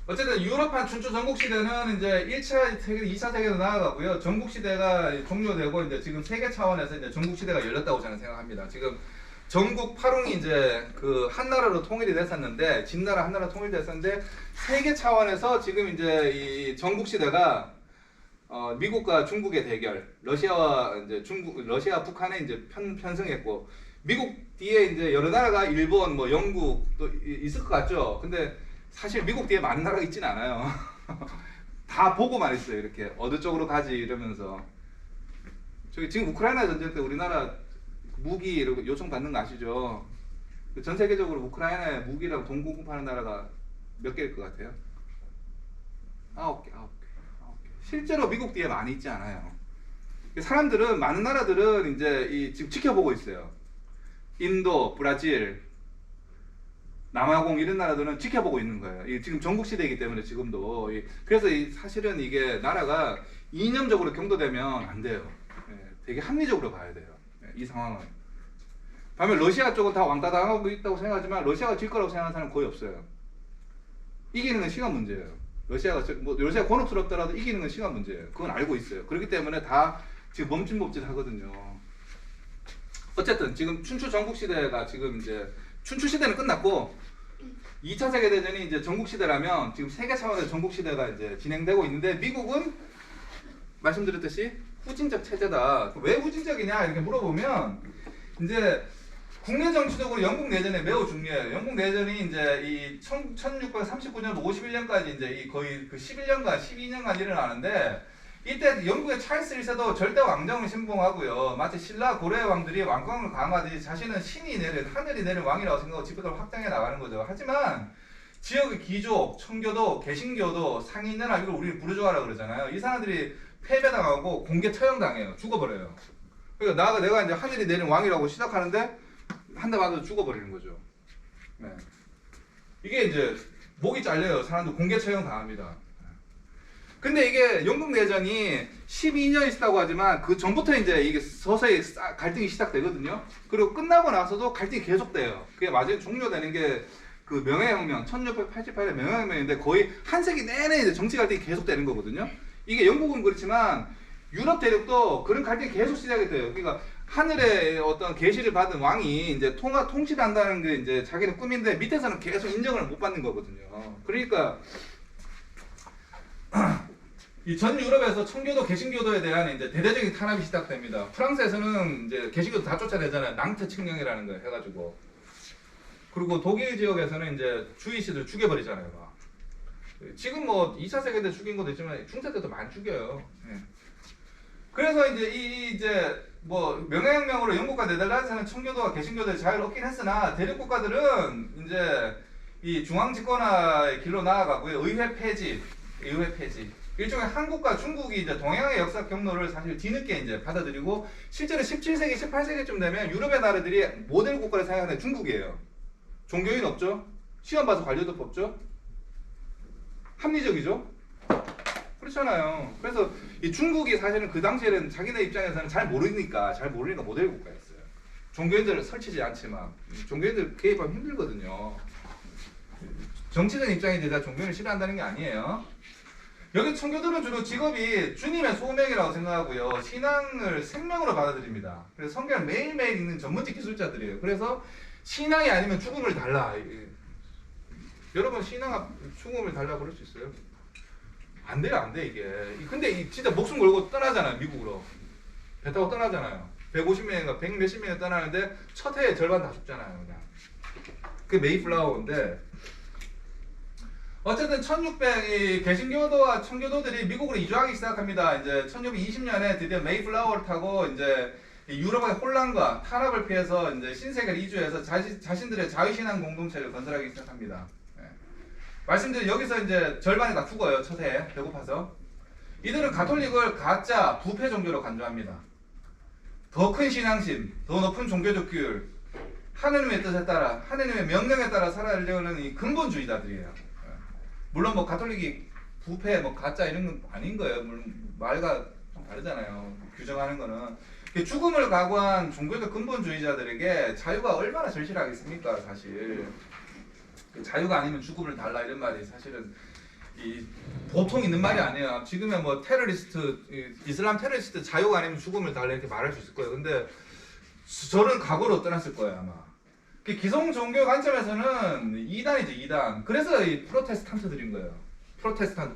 어쨌든 유럽판 춘추 전국 시대는 이제 1차 세계, 2차 세계로 나아가고요. 전국 시대가 종료되고 이제 지금 세계 차원에서 이제 전국 시대가 열렸다고 저는 생각합니다. 지금 전국 파룽이 이제 그 한나라로 통일이 됐었는데 진나라 한나라 통일됐었는데 세계 차원에서 지금 이제 이 전국 시대가 미국과 중국의 대결, 러시아와 이제 러시아 북한에 이제 편승했고 미국 뒤에 이제 여러 나라가 일본, 뭐 영국 또 있을 것 같죠. 근데 사실 미국 뒤에 많은 나라가 있진 않아요. 다 보고만 있어요. 이렇게 어느 쪽으로 가지 이러면서. 저기 지금 우크라이나 전쟁 때 우리나라 무기 이렇게 요청 받는 거 아시죠? 전 세계적으로 우크라이나에 무기랑 돈 공급하는 나라가 몇 개일 것 같아요? 9개. 실제로 미국 뒤에 많이 있지 않아요. 사람들은 많은 나라들은 이제 지금 지켜보고 있어요. 인도, 브라질, 남아공 이런 나라들은 지켜보고 있는 거예요. 지금 전국 시대이기 때문에 지금도. 그래서 사실은 이게 나라가 이념적으로 경도되면 안 돼요. 되게 합리적으로 가야 돼요. 이 상황은. 반면 러시아 쪽은 다 왕따 당하고 있다고 생각하지만 러시아가 질 거라고 생각하는 사람은 거의 없어요. 이기는 건 시간 문제예요. 러시아가 곤혹스럽더라도 이기는 건 시간 문제예요. 그건 알고 있어요. 그렇기 때문에 다 지금 멈칫멈칫 하거든요. 어쨌든 지금 춘추 전국 시대가 지금 이제 춘추 시대는 끝났고 2차 세계대전이 이제 전국 시대라면 지금 세계 차원의 전국 시대가 이제 진행되고 있는데 미국은 말씀드렸듯이 후진적 체제다. 왜 후진적이냐 이렇게 물어보면 이제 국내 정치적으로 영국 내전에 매우 중요해요. 영국 내전이 이제 이 1639년 51년까지 이제 이 거의 그 11년간 12년간 일어나는데 이때 영국의 찰스 1세도 절대 왕정을 신봉하고요. 마치 신라 고려의 왕들이 왕권을 강화하듯이 자신은 신이 내린 하늘이 내린 왕이라고 생각하고 지배를 확장해 나가는 거죠. 하지만 지역의 귀족, 청교도, 개신교도, 상인연합 이걸 우리는 부르주아라고 그러잖아요. 이 사람들이 패배당하고 공개 처형당해요. 죽어버려요. 그러니까 내가 이제 하늘이 내린 왕이라고 시작하는데 한 대 맞아서 죽어버리는 거죠. 네. 이게 이제 목이 잘려요. 사람들 공개 처형 당합니다. 근데 이게 영국 내전이 12년이 있었다고 하지만 그 전부터 이제 이게 서서히 갈등이 시작되거든요. 그리고 끝나고 나서도 갈등이 계속돼요. 그게 마지막에 종료되는 게 그 명예혁명, 1688년 명예혁명인데 거의 한 세기 내내 이제 정치 갈등이 계속되는 거거든요. 이게 영국은 그렇지만 유럽 대륙도 그런 갈등이 계속 시작이 돼요. 그러니까 하늘의 어떤 계시를 받은 왕이 이제 통치를 한다는 게 이제 자기는 꿈인데 밑에서는 계속 인정을 못 받는 거거든요. 그러니까 이 전 유럽에서 청교도, 개신교도에 대한 이제 대대적인 탄압이 시작됩니다. 프랑스에서는 이제 개신교도 다 쫓아내잖아요. 낭트 칙령이라는 거 해가지고. 그리고 독일 지역에서는 이제 주이시들 죽여버리잖아요. 막. 지금 뭐 2차 세계대 죽인 것도 있지만 중세 때도 많이 죽여요. 예. 그래서 이제 이제 뭐 명예혁명으로 영국과 네덜란드에서는 청교도와 개신교도의 자유를 얻긴 했으나 대륙 국가들은 이제 이 중앙 집권화의 길로 나아가고요. 의회 폐지. 일종의 한국과 중국이 이제 동양의 역사 경로를 사실 뒤늦게 이제 받아들이고 실제로 17세기, 18세기쯤 되면 유럽의 나라들이 모델 국가를 생각하는 중국이에요. 종교인 없죠? 시험 봐서 관료도 뽑죠? 합리적이죠? 그렇잖아요. 그래서 이 중국이 사실은 그 당시에는 자기네 입장에서는 잘 모르니까 모델 국가였어요. 종교인들을 설치지 않지만 종교인들 개입하면 힘들거든요. 정치적 입장이 되다 종교인을 싫어한다는 게 아니에요. 여기 청교도는 주로 직업이 주님의 소명이라고 생각하고요. 신앙을 생명으로 받아들입니다. 그래서 성경을 매일매일 읽는 전문직 기술자들이에요. 그래서 신앙이 아니면 죽음을 달라. 여러분 신앙 죽음을 달라 그럴 수 있어요? 안 돼요, 안 돼, 이게. 근데 진짜 목숨 걸고 떠나잖아요, 미국으로. 배 타고 떠나잖아요. 150명인가 100 몇십 명이 떠나는데 첫 해에 절반 다 죽잖아요, 그냥. 그게 메이플라워인데. 어쨌든 1600 개신교도와 청교도들이 미국으로 이주하기 시작합니다. 이제 1620년에 드디어 메이플라워를 타고 이제 유럽의 혼란과 탄압을 피해서 이제 신세계를 이주해서 자신들의 자유신앙 공동체를 건설하기 시작합니다. 말씀드린 여기서 이제 절반이 다 죽어요. 첫 해에 배고파서. 이들은 가톨릭을 가짜 부패 종교로 간주합니다. 더 큰 신앙심, 더 높은 종교적 규율, 하느님의 뜻에 따라, 하느님의 명령에 따라 살아가려는 이 근본주의자들이에요. 물론 뭐 가톨릭이 부패, 뭐 가짜 이런 건 아닌 거예요. 물론 말과 좀 다르잖아요. 규정하는 거는. 죽음을 각오한 종교적 근본주의자들에게 자유가 얼마나 절실하겠습니까, 사실. 자유가 아니면 죽음을 달라 이런 말이 사실은 보통 있는 말이 아니에요. 지금의 뭐 테러리스트, 이슬람 테러리스트 자유가 아니면 죽음을 달라 이렇게 말할 수 있을 거예요. 근데 저런 각오로 떠났을 거예요, 아마. 기성 종교 관점에서는 이단이죠, 이단. 그래서 이 프로테스탄트들인 거예요. 프로테스탄트.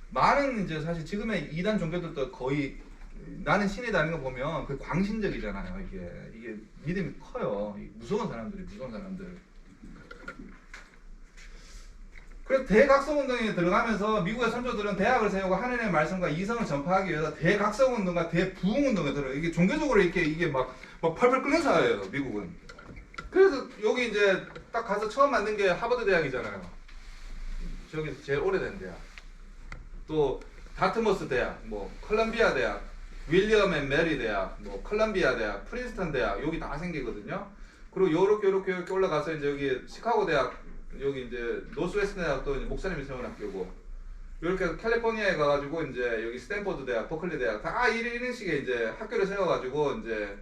많은 이제 사실 지금의 이단 종교들도 거의 나는 신이다는 거 보면 그 광신적이잖아요. 이게 믿음이 커요. 무서운 사람들. 그래서 대각성운동에 들어가면서 미국의 선조들은 대학을 세우고 하느님의 말씀과 이성을 전파하기 위해서 대각성운동과 대부흥운동에 들어요. 이게 종교적으로 이게 막 펄펄 끓는 사회예요, 미국은. 그래서 여기 이제 딱 가서 처음 만든 게 하버드 대학이잖아요. 저기 제일 오래된 대학. 또 다트머스 대학, 뭐 컬럼비아 대학, 윌리엄 앤 메리 대학, 뭐 컬럼비아 대학, 프린스턴 대학 여기 다 생기거든요. 그리고 요렇게 올라가서 이제 여기 시카고 대학, 여기 이제 노스웨스트 대학도 이제 목사님이 세운 학교고, 이렇게 캘리포니아에 가가지고 이제 여기 스탠포드 대학, 버클리 대학 다 이런 식의 이제 학교를 세워가지고 이제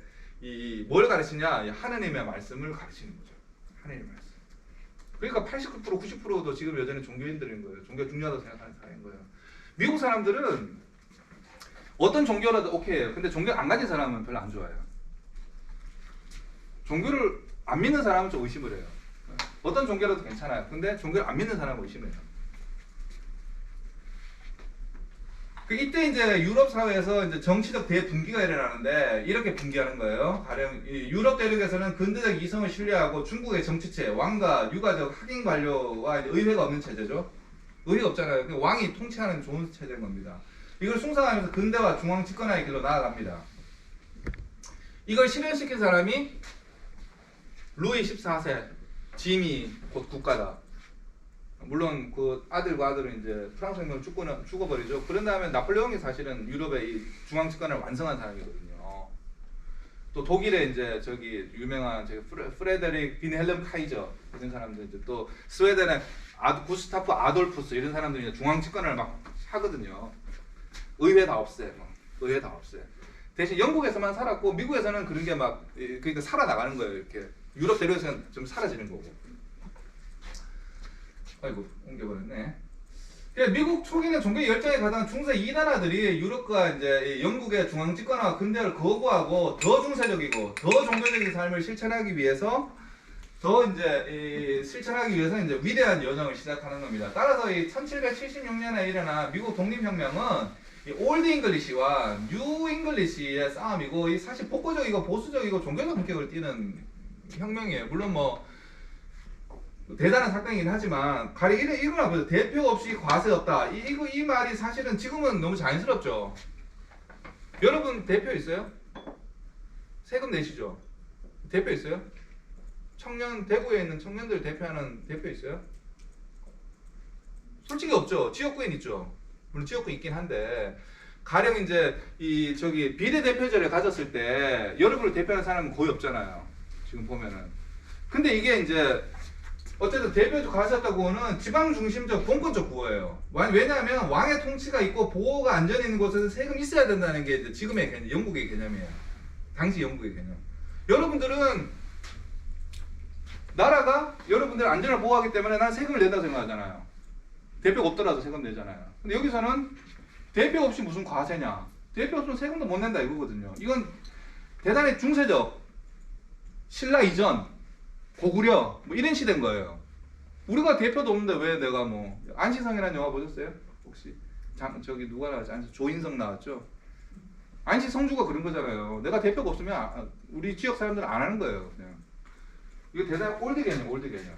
뭘 가르치냐, 하느님의 말씀을 가르치는 거죠. 하느님의 말씀. 그러니까 89% 90%도 지금 여전히 종교인들인 거예요. 종교가 중요하다고 생각하는 사람인 거예요. 미국 사람들은 어떤 종교라도 오케이예요. 근데 종교 안 가진 사람은 별로 안 좋아해요. 종교를 안 믿는 사람은 좀 의심을 해요. 어떤 종교라도 괜찮아요. 근데 종교를 안 믿는 사람은 의심해요. 이때 이제 유럽 사회에서 이제 정치적 대분기가 일어나는데 이렇게 분기하는 거예요. 가령 유럽 대륙에서는 근대적 이성을 신뢰하고 중국의 정치체, 왕과 유가적 학인 관료와 의회가 없는 체제죠. 의회가 없잖아요. 왕이 통치하는 좋은 체제인 겁니다. 이걸 숭상하면서 근대화 중앙 집권화의 길로 나아갑니다. 이걸 실현시킨 사람이 루이 14세, 짐이 곧 국가다. 물론 그 아들과 아들은 이제 프랑스 혁명을 죽어버리죠. 그런 다음에 나폴레옹이 사실은 유럽의 이 중앙 집권을 완성한 사람이거든요. 또 독일의 이제 저기 유명한 프레데릭 빈헬름 카이저 이런 사람들, 이제 또 스웨덴의 구스타프 아돌푸스 이런 사람들이 이제 중앙 집권을 막 하거든요. 의회 다 없애, 의회 다 없애. 대신 영국에서만 살았고 미국에서는 그런 게 막 그러니까 살아나가는 거예요. 이렇게 유럽 대륙에서는 좀 사라지는 거고. 아이고 옮겨버렸네. 미국 초기는 종교 열정에 가장 중세 이단아들이 유럽과 이제 영국의 중앙 집권화와 근대화를 거부하고 더 중세적이고 더 종교적인 삶을 실천하기 위해서 이제 위대한 여정을 시작하는 겁니다. 따라서 이 1776년에 일어난 미국 독립혁명은 이 올드 잉글리시와 뉴 잉글리시의 싸움이고, 이 사실 복고적이고 보수적이고 종교적 성격을 띠는 혁명이에요. 물론 뭐 대단한 사건이긴 하지만 가령 이거나 보세요. 대표 없이 과세 없다. 이 말이 사실은 지금은 너무 자연스럽죠. 여러분 대표 있어요? 세금 내시죠? 대표 있어요? 대구에 있는 청년들 대표하는 대표 있어요? 솔직히 없죠. 지역구엔 있죠. 물론 지역구 있긴 한데, 가령 이제 비례대표제를 가졌을 때 여러분을 대표하는 사람은 거의 없잖아요. 지금 보면은. 근데 이게 이제 어쨌든 대표적 가셨다고는 지방 중심적 봉건적 구호예요. 왜냐하면 왕의 통치가 있고 보호가 안전이 있는 곳에서 세금이 있어야 된다는 게 이제 지금의 개념, 영국의 개념이에요. 당시 영국의 개념. 여러분들은 나라가 여러분들 안전을 보호하기 때문에 난 세금을 낸다고 생각하잖아요. 대표가 없더라도 세금 내잖아요. 근데 여기서는 대표 없이 무슨 과세냐? 대표 없으면 세금도 못 낸다 이거거든요. 이건 대단히 중세적, 신라 이전, 고구려 뭐 이런 시대인 거예요. 우리가 대표도 없는데 왜 내가 뭐 안시성이라는 영화 보셨어요? 혹시 누가 나왔지? 조인성 나왔죠? 안시성주가 그런 거잖아요. 내가 대표가 없으면 우리 지역 사람들은 안 하는 거예요. 그냥. 이거 대단히 올드 개념, 올드 개념.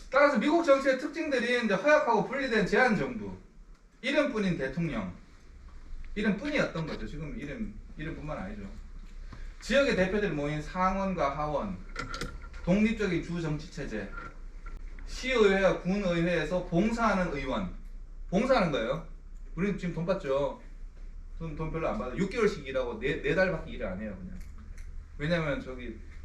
따라서 미국 정치의 특징들이 이제 허약하고 분리된 제한정부, 이름뿐인 대통령, 이름뿐이었던 거죠. 지금 이름뿐만 아니죠. 지역의 대표들이 모인 상원과 하원, 독립적인 주정치체제, 시의회와 군의회에서 봉사하는 의원, 봉사하는 거예요. 우리는 지금 돈 받죠. 돈 별로 안 받아요. 6개월씩 일하고 4달밖에 일을 안 해요. 그냥. 왜냐면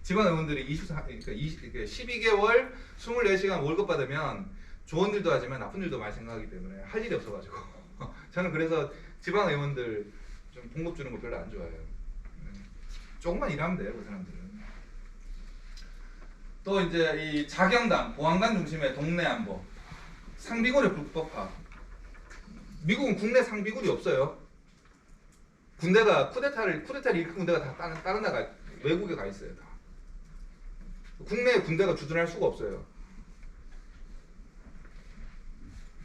지방 의원들이 12개월 24시간 월급 받으면 좋은 일도 하지만 나쁜 일도 많이 생각하기 때문에 할 일이 없어가지고 저는 그래서 지방 의원들 좀 봉급 주는 거 별로 안 좋아해요. 조금만 일하면 돼요, 그 사람들은. 또 이제 이 자경단, 보안관 중심의 동네 안보, 상비군의 불법화. 미국은 국내 상비군이 없어요. 군대가 쿠데타를 일으킨 군대가 다 다른 나라 외국에 가 있어요. 다. 국내 군대가 주둔할 수가 없어요.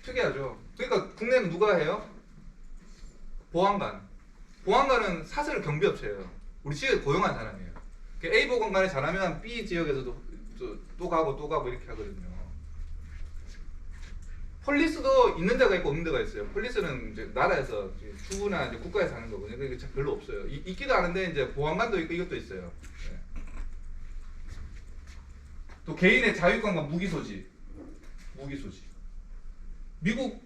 특이하죠. 그러니까 국내는 누가 해요? 보안관. 보안관은 사설 경비업체예요. 우리 지역에 고용한 사람이에요. A 보건관에 잘하면 B 지역에서도 또 가고 이렇게 하거든요. 폴리스도 있는 데가 있고 없는 데가 있어요. 폴리스는 이제 나라에서 주나 이제 국가에서 하는 거거든요. 그게 별로 없어요. 있기도 하는데 이제 보안관도 있고 이것도 있어요. 네. 또 개인의 자유권과 무기 소지. 미국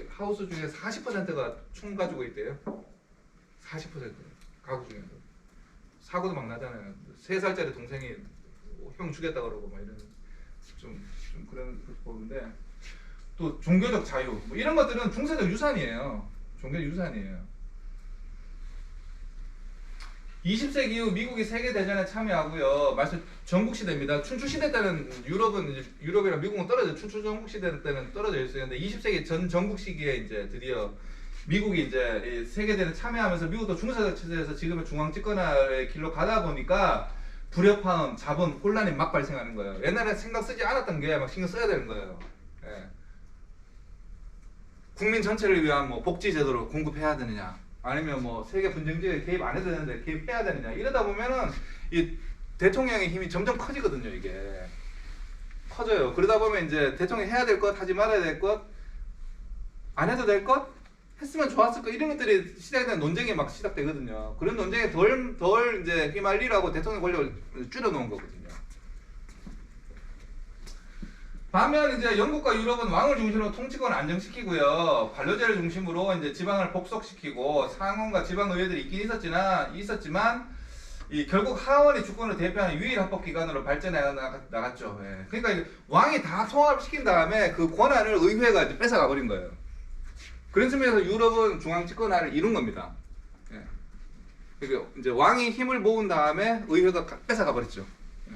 하우스 중에 40%가 총 가지고 있대요. 40% 가구 중에서. 사고도 막 나잖아요. 3살짜리 동생이 형 죽였다 그러고 막 이런 좀 그런 보는데, 또 종교적 자유 뭐 이런 것들은 중세적 유산이에요. 종교적 유산이에요. 20세기 이후 미국이 세계대전에 참여하고요. 말씀 전국시대입니다. 춘추시대 때는 유럽이랑 미국은 떨어져, 춘추 전국시대 때는 떨어져 있어요. 근데 20세기 전국시기에 이제 드디어 미국이 이제 이 세계대회에 참여하면서 미국도 중세적 체제에서 지금의 중앙 집권화의 길로 가다 보니까 불협화음, 자본, 혼란이 막 발생하는 거예요. 옛날에 신경 쓰지 않았던 게 막 신경 써야 되는 거예요. 예. 국민 전체를 위한 뭐 복지 제도를 공급해야 되느냐, 아니면 뭐 세계 분쟁지에 개입 안 해도 되는데 개입해야 되느냐, 이러다 보면은 이 대통령의 힘이 점점 커지거든요. 이게 커져요. 그러다 보면 이제 대통령이 해야 될 것, 하지 말아야 될 것, 안 해도 될 것, 했으면 좋았을 것, 이런 것들이 시작에 대한 논쟁이 막 시작되거든요. 그런 논쟁에 덜 이제 휘말리라고 대통령 권력을 줄여놓은 거거든요. 반면 이제 영국과 유럽은 왕을 중심으로 통치권을 안정시키고요, 반려제를 중심으로 이제 지방을 복속시키고 상원과 지방의회들이 있긴 있었지만 이 결국 하원이 주권을 대표하는 유일 합법기관으로 발전해 나갔죠. 예. 그러니까 왕이 다 통합시킨 다음에 그 권한을 의회가 이제 뺏어가 버린 거예요. 그런 측면에서 유럽은 중앙 집권화를 이룬 겁니다. 예. 그러니까 이제 왕이 힘을 모은 다음에 의회가 뺏어가 버렸죠. 예.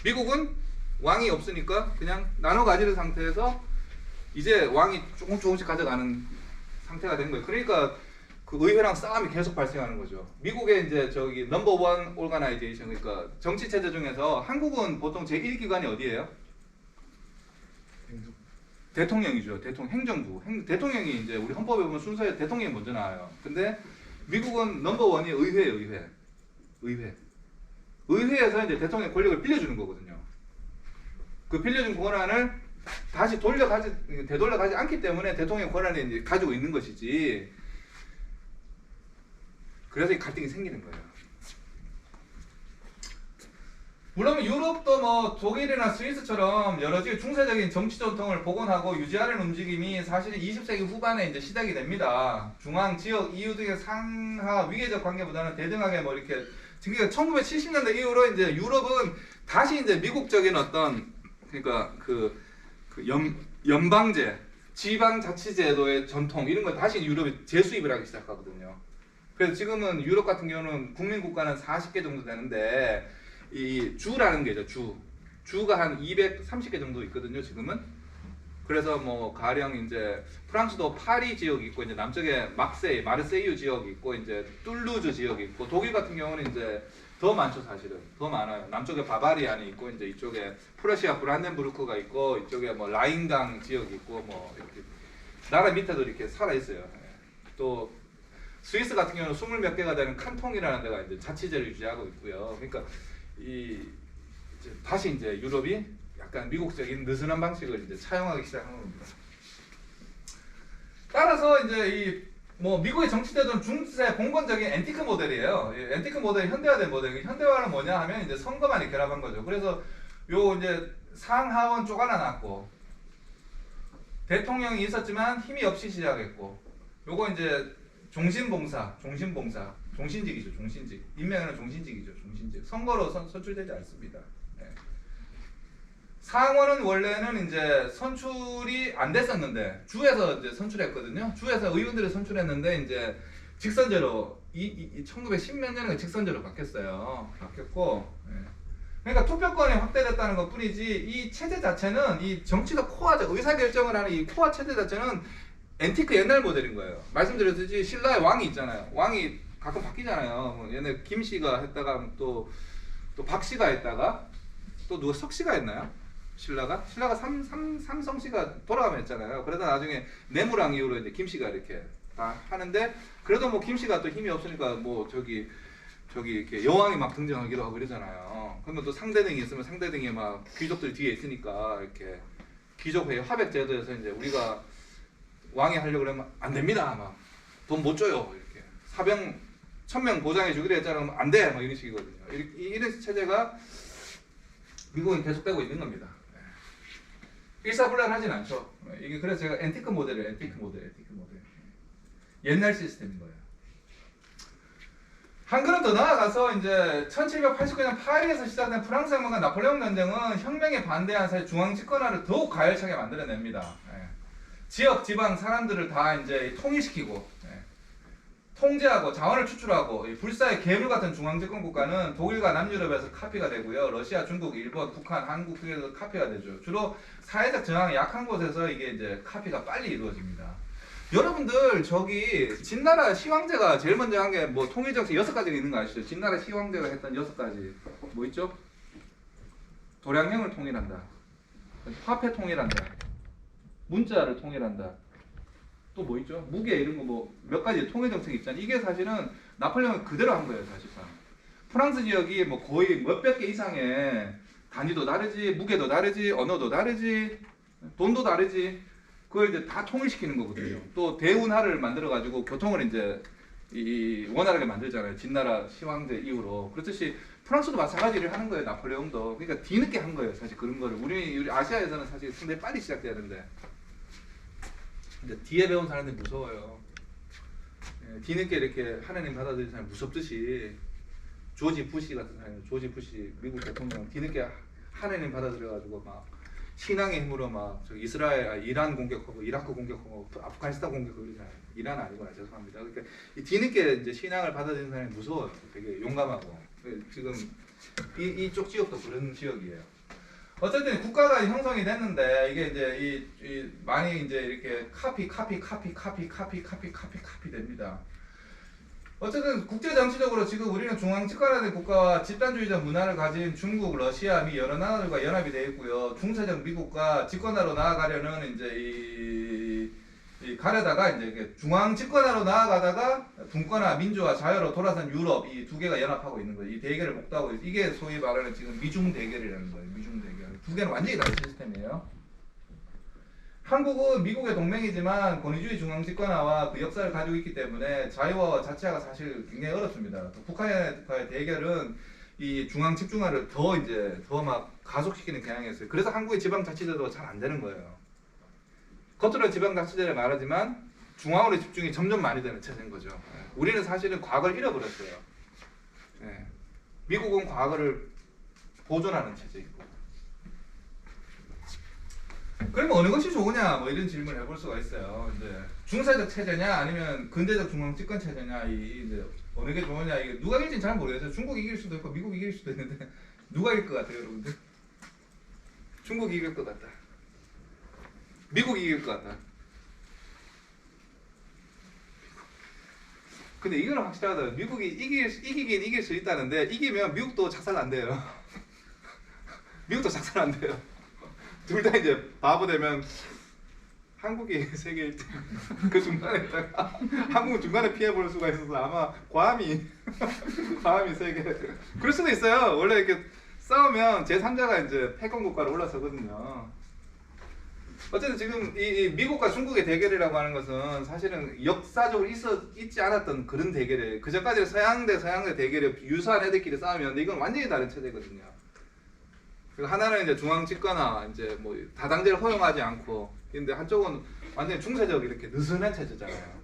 미국은 왕이 없으니까 그냥 나눠 가지는 상태에서 이제 왕이 조금씩 가져가는 상태가 된 거예요. 그러니까 그 의회랑 싸움이 계속 발생하는 거죠. 미국의 이제 저기 넘버원 오르가나이제이션, 그러니까 정치 체제 중에서 한국은 보통 제1기관이 어디예요? 대통령이죠. 행정부. 대통령이 이제 우리 헌법에 보면 순서에 대통령이 먼저 나와요. 근데 미국은 넘버원이 의회예요. 의회에서 이제 대통령의 권력을 빌려주는 거거든요. 그 빌려준 권한을 다시 되돌려가지 않기 때문에 대통령의 권한을 이제 가지고 있는 것이지. 그래서 이 갈등이 생기는 거예요. 물론 유럽도 뭐 독일이나 스위스처럼 여러 중세적인 정치 전통을 복원하고 유지하는 움직임이 사실 20세기 후반에 이제 시작이 됩니다. 중앙 지역 EU 등의 상하 위계적 관계보다는 대등하게 뭐 이렇게, 그러니까 1970년대 이후로 이제 유럽은 다시 이제 미국적인 어떤, 그러니까 연방제, 지방자치제도의 전통, 이런 걸 다시 유럽이 재수입을 하기 시작하거든요. 그래서 지금은 유럽 같은 경우는 국민국가는 40개 정도 되는데, 이 주라는 게죠. 주가 한 230개 정도 있거든요. 지금은. 그래서 뭐 가령 이제 프랑스도 파리 지역이 있고, 이제 남쪽에 마르세유 지역이 있고, 이제 툴루즈 지역이 있고, 독일 같은 경우는 이제 더 많죠. 사실은 더 많아요. 남쪽에 바바리안이 있고, 이제 이쪽에 프러시아 브란덴부르크가 있고, 이쪽에 뭐 라인강 지역이 있고, 뭐 이렇게 나라 밑에도 이렇게 살아 있어요. 또 스위스 같은 경우는 20몇 개가 되는 칸통이라는 데가 이제 자치제를 유지하고 있고요. 그러니까 다시 이제 유럽이 약간 미국적인 느슨한 방식을 이제 차용하기 시작한 겁니다. 따라서 이제 뭐 미국의 정치제도는 중세 봉건적인 앤티크 모델이에요. 앤티크 모델이 현대화된 모델. 현대화는 뭐냐 하면 이제 선거만이 결합한 거죠. 그래서 요 이제 상하원 쪼가나놨고, 대통령이 있었지만 힘이 없이 시작했고, 요거 이제 종신직이죠. 종신직. 임명은 종신직이죠. 종신직. 선거로 선출되지 않습니다. 네. 상원은 원래는 이제 선출이 안 됐었는데 주에서 이제 선출했거든요. 주에서 의원들을 선출했는데 이제 직선제로 1910몇 년에 직선제로 바뀌었고, 네. 그러니까 투표권이 확대됐다는 것 뿐이지 이 체제 자체는, 이 정치적 코어적 의사결정을 하는 이 코어 체제 자체는 앤티크 옛날 모델인 거예요. 말씀드렸듯이 신라의 왕이 있잖아요. 왕이 가끔 바뀌잖아요. 뭐 옛날 김씨가 했다가 또 박씨가 했다가 또 누가 석씨가 했나요? 신라가 삼성씨가 돌아가면 했잖아요. 그러다 나중에 내무랑 이후로 이제 김씨가 이렇게 다 하는데, 그래도 뭐 김씨가 또 힘이 없으니까 뭐 저기 이렇게 여왕이 막 등장하기도 하고 이러잖아요. 그러면 또 상대등이 있으면 상대등이 막 귀족들이 뒤에 있으니까 이렇게 귀족회의 화백 제도에서 이제 우리가 왕이 하려고 그러면 안 됩니다. 막 돈 못 줘요. 이렇게 사병 1000명 보장해 주기로 했잖아. 그러면 안 돼. 막 이런 식이거든요. 이런 체제가 미국은 계속되고 있는 겁니다. 일사불란하진 않죠. 이게 그래서 제가 앤티크 모델이에요. 앤티크 모델. 옛날 시스템인 거예요. 한 걸음 더 나아가서 이제 1789년 파리에서 시작된 프랑스 혁명과 나폴레옹 전쟁은 혁명에 반대한 사회 중앙 집권화를 더욱 가열차게 만들어냅니다. 지역, 지방 사람들을 다 이제 통일시키고, 통제하고 자원을 추출하고 이 불사의 괴물 같은 중앙집권 국가는 독일과 남유럽에서 카피가 되고요. 러시아, 중국, 일본, 북한, 한국 등에서 카피가 되죠. 주로 사회적 저항이 약한 곳에서 이게 이제 카피가 빨리 이루어집니다. 여러분들 저기 진나라 시황제가 제일 먼저 한 게 뭐 통일정책 6가지가 있는 거 아시죠? 진나라 시황제가 했던 6가지 뭐 있죠? 도량형을 통일한다, 화폐 통일한다, 문자를 통일한다, 또 뭐 있죠? 무게 이런 거 뭐 몇 가지 통일정책이 있잖아요. 이게 사실은 나폴레옹이 그대로 한 거예요. 사실상 프랑스 지역이 뭐 거의 몇백 개 이상의 단위도 다르지, 무게도 다르지, 언어도 다르지, 돈도 다르지, 그걸 이제 다 통일시키는 거거든요. 또 대운하를 만들어 가지고 교통을 이제 원활하게 만들잖아요. 진나라 시황제 이후로. 그렇듯이 프랑스도 마찬가지를 하는 거예요. 나폴레옹도. 그러니까 뒤늦게 한 거예요. 사실 그런 거를 우리 아시아에서는 사실 상당히 빨리 시작돼야 되는데 근데 뒤에 배운 사람들이 무서워요. 예, 뒤늦게 이렇게 하나님 받아들이는 사람이 무섭듯이 조지 부시 같은 사람이, 조지 부시 미국 대통령 뒤늦게 하나님 받아들여가지고 막 신앙의 힘으로 막 이스라엘, 이란 공격하고 이라크 공격하고 아프가니스탄 공격하고 이러잖아요. 이란 아니구나, 죄송합니다. 그러니까 이 뒤늦게 이제 신앙을 받아들이는 사람이 무서워요. 되게 용감하고. 지금 이쪽 지역도 그런 지역이에요. 어쨌든 국가가 형성이 됐는데 이게 이제 이 많이 이제 이렇게 카피 됩니다. 어쨌든 국제 정치적으로 지금 우리는 중앙 집권화된 국가와 집단주의적 문화를 가진 중국, 러시아, 미 여러 나라들과 연합이 되어 있고요. 중세적 미국과 집권화로 나아가려는 이제 가려다가 이제 중앙 집권화로 나아가다가 분권화, 민주화, 자유로 돌아선 유럽 이 두 개가 연합하고 있는 거예요. 이 대결을 목도하고 이게 소위 말하는 지금 미중 대결이라는 거예요. 미중 대결. 두 개는 완전히 다른 시스템이에요. 한국은 미국의 동맹이지만 권위주의 중앙 집권화와 그 역사를 가지고 있기 때문에 자유화와 자치화가 사실 굉장히 어렵습니다. 또 북한과의 대결은 이 중앙 집중화를 더 막 가속시키는 경향이 있어요. 그래서 한국의 지방자치제도가 잘 안 되는 거예요. 겉으로 지방자치제를 말하지만 중앙으로 집중이 점점 많이 되는 체제인 거죠. 우리는 사실은 과거를 잃어버렸어요. 미국은 과거를 보존하는 체제이고. 그러면 어느 것이 좋으냐 뭐 이런 질문을 해볼 수가 있어요. 이제 중세적 체제냐 아니면 근대적 중앙 집권 체제냐 이제 어느 게 좋으냐 이게 누가 이길지는 잘 모르겠어요. 중국 이길 수도 있고 미국 이길 수도 있는데 누가 이길 것 같아요, 여러분들? 중국 이길 것 같다. 미국 이길 것 같다. 근데 이거는 확실하다. 미국이 이기긴 이길 수 있다는데 이기면 미국도 작살 난대요. 미국도 작살 난대요. 둘 다 이제 바보 되면 한국이 세계 1등 그 중간에 있다가 한국은 중간에 피해볼 수가 있어서 아마 괌이 세계 그럴 수도 있어요. 원래 이렇게 싸우면 제3자가 이제 패권 국가로 올라서거든요. 어쨌든 지금 이 미국과 중국의 대결이라고 하는 것은 사실은 역사적으로 있지 않았던 그런 대결이에요. 그전까지 서양 대 대결이 유사한 애들끼리 싸우면 이건 완전히 다른 체제거든요. 하나는 이제 중앙 집권화, 이제 뭐 다당제를 허용하지 않고, 근데 한쪽은 완전히 중세적 이렇게 느슨한 체제잖아요.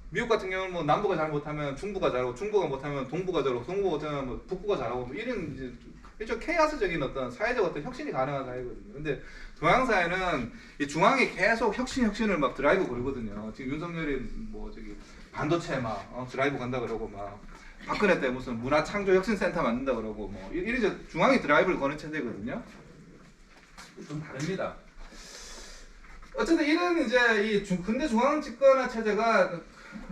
미국 같은 경우는 뭐 남부가 잘 못하면 중부가 잘하고, 중부가 못하면 동부가 잘하고, 동부가 못하면 뭐 북부가 잘하고, 뭐 이런 이제 일종 케이아스적인 어떤 사회적 어떤 혁신이 가능한 사회거든요. 근데 동양 사회는 이 중앙이 계속 혁신을 막 드라이브 걸거든요. 지금 윤석열이 뭐 저기 반도체 막 드라이브 간다 그러고 막. 박근혜 때 무슨 문화창조혁신센터 만든다 그러고 뭐 이래서 중앙이 드라이브를 거는 체제거든요. 좀 다릅니다. 어쨌든 이런 이제 이 근대 중앙 집권화 체제가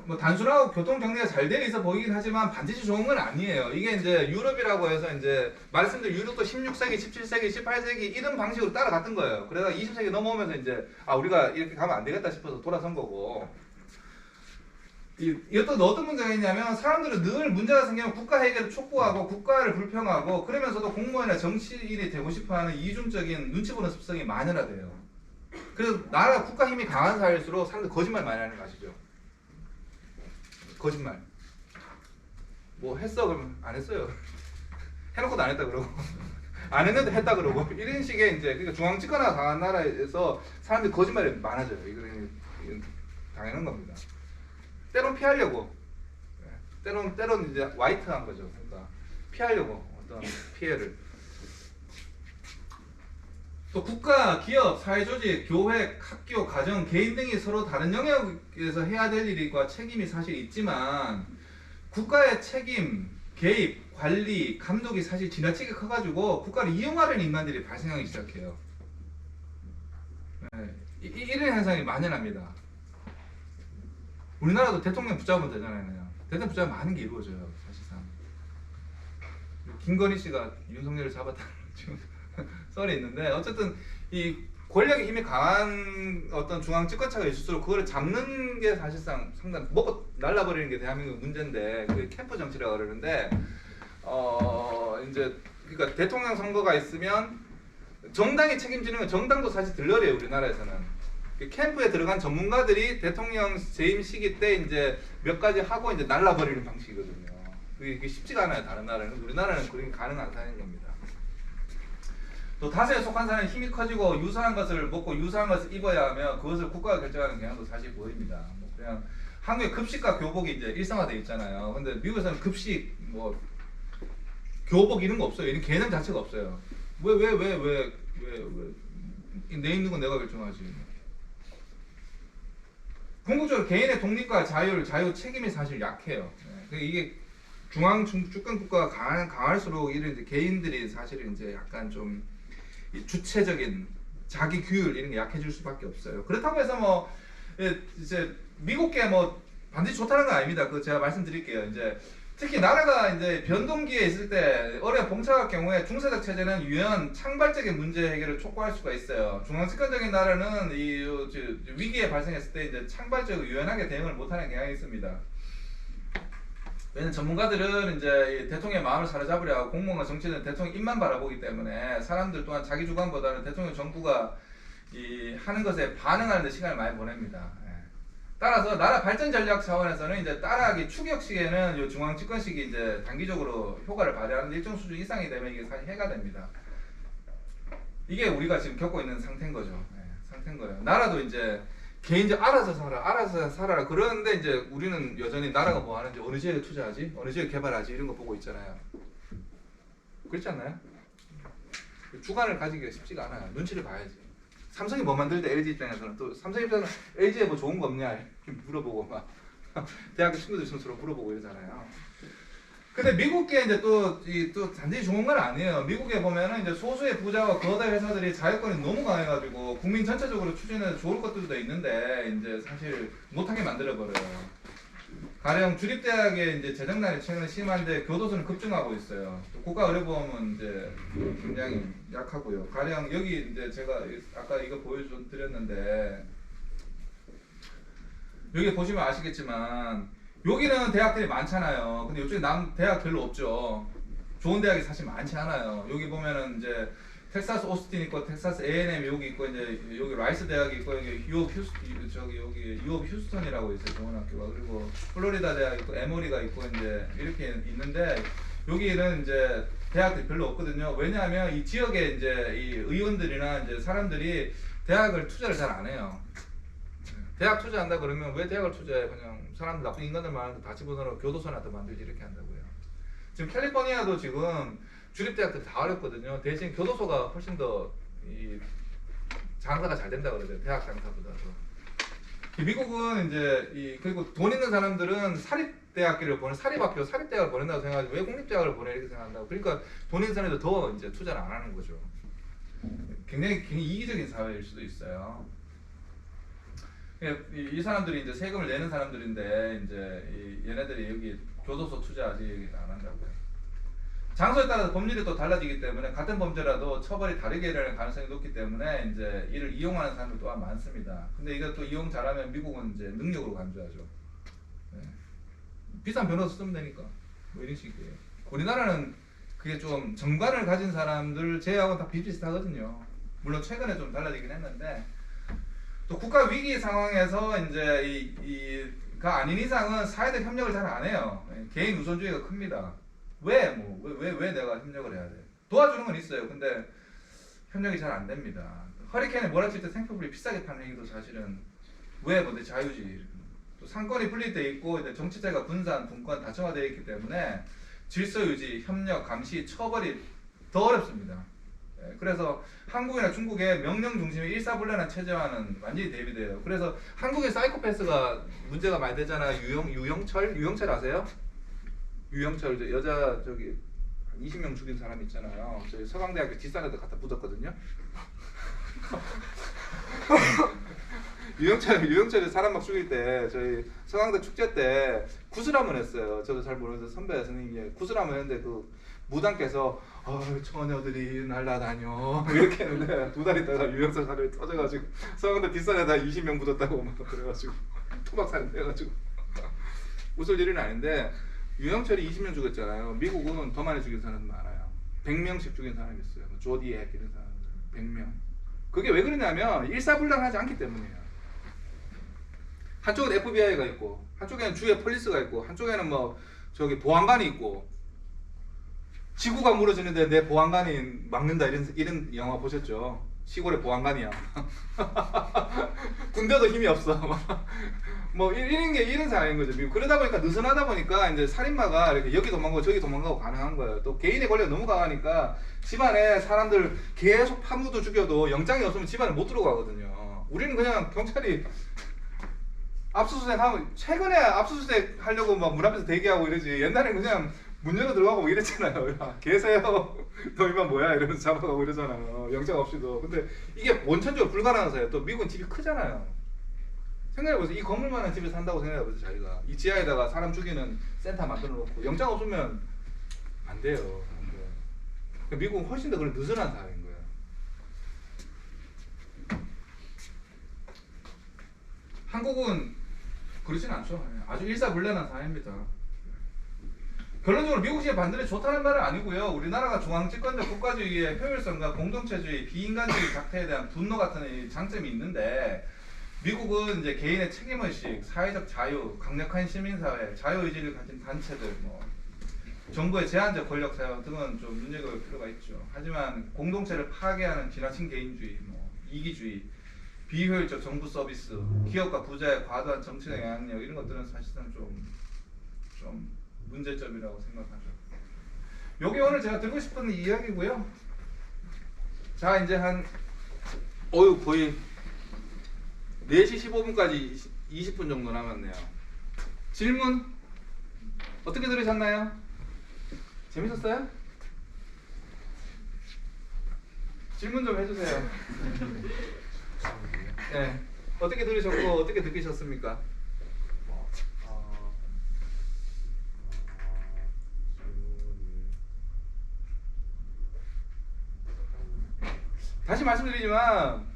뭐 단순하고 교통 정리가 잘 되어 있어 보이긴 하지만 반드시 좋은 건 아니에요. 이게 이제 유럽이라고 해서 이제 말씀드린 유럽도 16세기, 17세기, 18세기 이런 방식으로 따라갔던 거예요. 그러다가 20세기 넘어오면서 이제 우리가 이렇게 가면 안 되겠다 싶어서 돌아선 거고. 또 어떤 문제가 있냐면 사람들은 늘 문제가 생기면 국가 해결을 촉구하고 국가를 불평하고 그러면서도 공무원이나 정치인이 되고 싶어하는 이중적인 눈치 보는 습성이 만연화돼요. 그래서 나라 국가 힘이 강한 사회일수록 사람들 거짓말 많이 하는 거 아시죠? 거짓말. 뭐 했어? 그러면 안 했어요. 해놓고도 안 했다 그러고 안 했는데 했다 그러고 이런 식의 이제 그러니까 중앙 집권화가 강한 나라에서 사람들이 거짓말이 많아져요. 이건 당연한 겁니다. 때론 피하려고, 때론 이제 화이트한 거죠. 그러니까 피하려고 어떤 피해를. 또 국가, 기업, 사회조직, 교회, 학교, 가정, 개인 등이 서로 다른 영역에서 해야 될 일과 책임이 사실 있지만 국가의 책임, 개입, 관리, 감독이 사실 지나치게 커가지고 국가를 이용하려는 인간들이 발생하기 시작해요. 네, 이런 현상이 만연합니다. 우리나라도 대통령 붙잡으면 되잖아요. 그냥. 대통령 붙잡으면 많은 게 이루어져요. 사실상. 김건희 씨가 윤석열을 잡았다는 지금 썰이 있는데 어쨌든 이 권력의 힘이 강한 어떤 중앙 집권차가 있을수록 그거를 잡는 게 사실상 상당히 먹고 날라버리는 게 대한민국 문제인데 그게 캠프 정치라고 그러는데 이제 그러니까 대통령 선거가 있으면 정당이 책임지는 건 정당도 사실 들러리예요. 우리나라에서는 캠프에 들어간 전문가들이 대통령 재임 시기 때 이제 몇 가지 하고 이제 날라버리는 방식이거든요. 그게 쉽지가 않아요. 다른 나라는. 우리나라는 그게 가능한 사례입니다. 또 다수에 속한 사람이 힘이 커지고 유사한 것을 먹고 유사한 것을 입어야 하면 그것을 국가가 결정하는 경향도 사실 보입니다. 뭐 그냥 한국의 급식과 교복이 이제 일상화되어 있잖아요. 근데 미국에서는 급식, 뭐 교복 이런 거 없어요. 이런 개념 자체가 없어요. 왜 내 있는 건 내가 결정하지. 궁극적으로 개인의 독립과 자유 책임이 사실 약해요. 이게 중앙 주권 국가가 강할수록 이런 이제 개인들이 사실은 이제 약간 좀 주체적인 자기 규율 이런 게 약해질 수밖에 없어요. 그렇다고 해서 뭐 이제 미국계 뭐 반드시 좋다는 건 아닙니다. 그 제가 말씀드릴게요. 이제 특히 나라가 이제 변동기에 있을 때 어려운 봉착할 경우에 중세적 체제는 유연 창발적인 문제 해결을 촉구할 수가 있어요. 중앙집권적인 나라는 이 위기에 발생했을 때 이제 창발적으로 유연하게 대응을 못하는 경향이 있습니다. 왜냐면 전문가들은 이제 대통령의 마음을 사로잡으려 하고 공무원과 정치는 대통령 입만 바라보기 때문에 사람들 또한 자기 주관보다는 대통령 정부가 하는 것에 반응하는 데 시간을 많이 보냅니다. 따라서 나라 발전 전략 차원에서는 이제 따라하기 추격 시기에는 요 중앙 집권식이 이제 단기적으로 효과를 발휘하는데 일정 수준 이상이 되면 이게 사실 해가 됩니다. 이게 우리가 지금 겪고 있는 상태인 거죠. 상태인 거예요. 나라도 이제 개인적 알아서 살아라 그러는데 이제 우리는 여전히 나라가 뭐 하는지 어느 지역에 투자하지, 어느 지역에 개발하지 이런 거 보고 있잖아요. 그렇지 않나요? 주관을 가지기가 쉽지가 않아요. 눈치를 봐야지. 삼성이 뭐 만들 때 LG 입장에서는 또 삼성 입장에서는 LG에 뭐 좋은 거 없냐 이렇게 물어보고 막 대학교 친구들 있으면 서로 물어보고 이러잖아요. 근데 미국계 이제 또 단지 좋은 건 아니에요. 미국에 보면은 이제 소수의 부자와 거대 회사들이 자유권이 너무 강해가지고 국민 전체적으로 추진해서 좋을 것들도 있는데 이제 사실 못하게 만들어 버려요. 가령 주립대학의 이제 재정난이 최근에 심한데 교도소는 급증하고 있어요. 국가 의료보험은 이제 굉장히 약하고요. 가령 여기 이제 제가 아까 이거 보여드렸는데 여기 보시면 아시겠지만 여기는 대학들이 많잖아요. 근데 이쪽에 대학 별로 없죠. 좋은 대학이 사실 많지 않아요. 여기 보면은 이제 텍사스 오스틴 있고 텍사스 A&M 여기 있고 이제 여기 라이스 대학이 있고 여기 유업 휴스턴이라고 있어요. 좋은 학교가. 그리고 플로리다 대학 있고 에모리가 있고 이제 이렇게 있는데 여기는 이제 대학들이 별로 없거든요. 왜냐하면 이 지역에 이제 이 의원들이나 이제 사람들이 대학을 투자를 잘 안 해요. 대학 투자한다 그러면 왜 대학을 투자해? 그냥 사람들 나쁜 인간들 많은데 다 집어넣어 교도소나 더 만들지 이렇게 한다고요. 지금 캘리포니아도 지금 주립대학들 다 어렵거든요. 대신 교도소가 훨씬 더 장사가 잘 된다 그러죠. 대학 장사보다도. 미국은 이제 그리고 돈 있는 사람들은 사립대학을 보낸다고 생각하지 왜 공립대학을 보내 이렇게 생각한다고. 그러니까 돈 있는 사람들 더 이제 투자를 안 하는 거죠. 굉장히 이기적인 사회일 수도 있어요. 이 사람들이 이제 세금을 내는 사람들인데 이제 얘네들이 여기 교도소 투자 아직 안 한다고요. 장소에 따라서 법률이 또 달라지기 때문에 같은 범죄라도 처벌이 다르게 일어날 가능성이 높기 때문에 이제 이를 이용하는 사람들 또한 많습니다. 근데 이것도 이용 잘하면 미국은 이제 능력으로 간주하죠. 네. 비싼 변호사 쓰면 되니까 뭐 이런 식이에요. 우리나라는 그게 좀 정관을 가진 사람들 제하고 다 비슷비슷하거든요. 물론 최근에 좀 달라지긴 했는데 또 국가 위기 상황에서 이제 가 아닌 이상은 사회적 협력을 잘 안 해요. 개인 우선주의가 큽니다. 왜 내가 협력을 해야 돼? 도와주는 건 있어요. 근데 협력이 잘 안 됩니다. 허리케인에 몰아칠 때 생표불이 비싸게 파는 행위도 사실은 왜 내 자유지. 또 상권이 분리돼 있고 이제 정치제가 분산, 분권 다층화되어 있기 때문에 질서 유지, 협력, 감시, 처벌이 더 어렵습니다. 예, 그래서 한국이나 중국의 명령 중심의 일사불란한 체제와는 완전히 대비돼요. 그래서 한국의 사이코패스가 문제가 많이 되잖아요. 유영철 아세요? 유영철 여자 저기 20명 죽인 사람 있잖아요. 저희 서강대학교 뒷산에도 갖다 묻었거든요. 유영철이 사람 막 죽일 때 저희 서강대 축제 때 구슬 한번 했어요. 저도 잘 모르는데 선배 선생님이 구슬 한번 했는데 그 무당께서 처녀들이 날라다녀 이렇게 했는데 2달 있다가 유영철 사람이 터져가지고 서강대 뒷산에다 20명 묻었다고 막 그래가지고 토막살인 돼가지고 웃을 일은 아닌데 유영철이 20명 죽였잖아요. 미국은 더 많이 죽인 사람 많아요. 100명씩 죽인 사람이 있어요. 조디액 이런 사람들 100명. 그게 왜 그러냐면 일사불란하지 않기 때문이에요. 한쪽은 FBI가 있고 한쪽에는 주의 폴리스가 있고 한쪽에는 뭐 저기 보안관이 있고 지구가 무너지는데 내 보안관이 막는다 이런 영화 보셨죠? 시골의 보안관이야. 군대도 힘이 없어. 뭐 이런 상황인 거죠. 미국. 그러다 보니까 느슨하다 보니까 이제 살인마가 이렇게 여기 도망가고 저기 도망가고 가능한 거예요. 또 개인의 권리가 너무 강하니까 집안에 사람들 계속 파묻어 죽여도 영장이 없으면 집안에 못 들어가거든요. 우리는 그냥 경찰이 압수수색 하면 최근에 압수수색 하려고 막 문 앞에서 대기하고 이러지 옛날에는 그냥 문 열어 들어가고 이랬잖아요. 야, 계세요. 너 이만 뭐야 이러면서 잡아가고 이러잖아요. 영장 없이도. 근데 이게 원천적으로 불가능한 사예요. 또 미국은 집이 크잖아요. 생각해보세요. 이 건물만한 집에 산다고 생각해보세요. 자기가 이 지하에다가 사람 죽이는 센터 만들어 놓고 영장 없으면 안 돼요. 안 돼요. 그러니까 미국은 훨씬 더 그런 느슨한 사회인 거예요. 한국은 그렇진 않죠. 아주 일사불란한 사회입니다. 결론적으로 미국이 반대로 좋다는 말은 아니고요. 우리나라가 중앙집권적 국가주의의 효율성과 공동체주의, 비인간주의 작태에 대한 분노 같은 장점이 있는데 미국은 이제 개인의 책임의식, 사회적 자유, 강력한 시민사회, 자유의지를 가진 단체들, 뭐 정부의 제한적 권력 사용 등은 좀 눈여겨볼 필요가 있죠. 하지만 공동체를 파괴하는 지나친 개인주의, 뭐 이기주의, 비효율적 정부 서비스, 기업과 부자의 과도한 정치적 영향력 이런 것들은 사실상 좀 문제점이라고 생각하죠. 요게 오늘 제가 들고 싶은 이야기고요. 자 이제 거의 4시 15분까지 20분 정도 남았네요. 질문 어떻게 들으셨나요? 재밌었어요? 질문 좀 해주세요. 네. 어떻게 들으셨고 어떻게 느끼셨습니까? 다시 말씀드리지만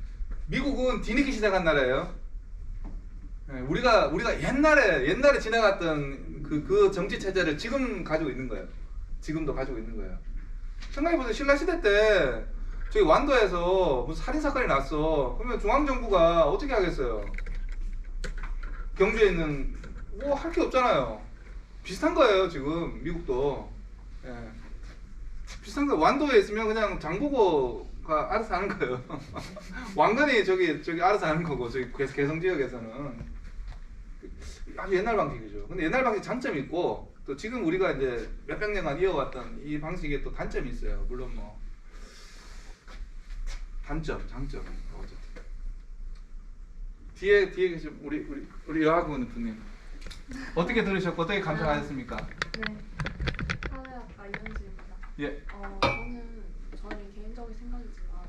미국은 뒤늦게 시작한 나라예요. 네, 우리가 옛날에 지나갔던 그 정치 체제를 지금 가지고 있는 거예요. 지금도 가지고 있는 거예요. 생각해보세요. 신라 시대 때 저기 완도에서 무슨 살인 사건이 났어. 그러면 중앙 정부가 어떻게 하겠어요? 경주에 있는 뭐 할 게 없잖아요. 비슷한 거예요. 지금 미국도. 예. 비슷한 거. 완도에 있으면 그냥 장보고가 알아서 하는 거예요. 왕건이 저기 알아서 하는 거고 저기 개성 지역에서는 아주 옛날 방식이죠. 근데 옛날 방식 장점이 있고 또 지금 우리가 이제 몇백 년간 이어왔던 이 방식에 또 단점이 있어요. 물론 뭐 단점, 장점 어쨌든 뒤에 계신 우리 여학원 분님 어떻게 들으셨고 어떻게 감상하셨습니까? 네, 사회학과 이현주입니다. 예. 저는 저의 개인적인 생각이지만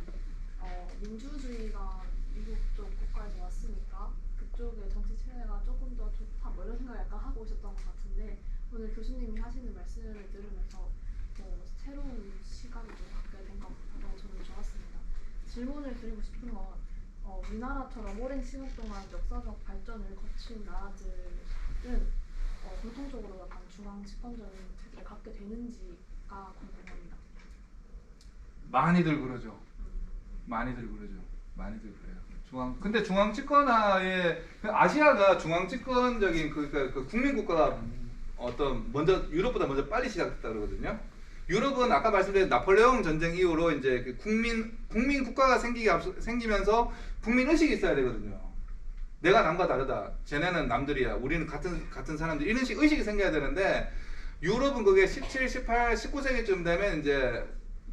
민주주의가 미국 쪽 국가에서 왔으니까 그쪽의 정치 체제가 조금 더 좋다 뭐 이런 생각을 약간 하고 오셨던 것 같은데 오늘 교수님이 하시는 말씀을 들으면서 새로운 시각을 좀 갖게 된 것 같아서 저는 좋았습니다. 질문을 드리고 싶은 건 우리나라처럼 오랜 시간 동안 역사적 발전을 거친 나라들은 공통적으로 약간 중앙 집권적인 체제를 갖게 되는지가 궁금합니다. 많이들 그러죠. 많이들 그래요. 근데 중앙 집권하에 아시아가 중앙 집권적인 그 국민 국가가 유럽보다 먼저 빨리 시작됐다 그러거든요. 유럽은 아까 말씀드린 나폴레옹 전쟁 이후로 이제 그 국민 국가가 생기면서 국민 의식이 있어야 되거든요. 내가 남과 다르다. 쟤네는 남들이야. 우리는 같은 사람들. 이런 의식이 생겨야 되는데 유럽은 그게 17, 18, 19세기쯤 되면 이제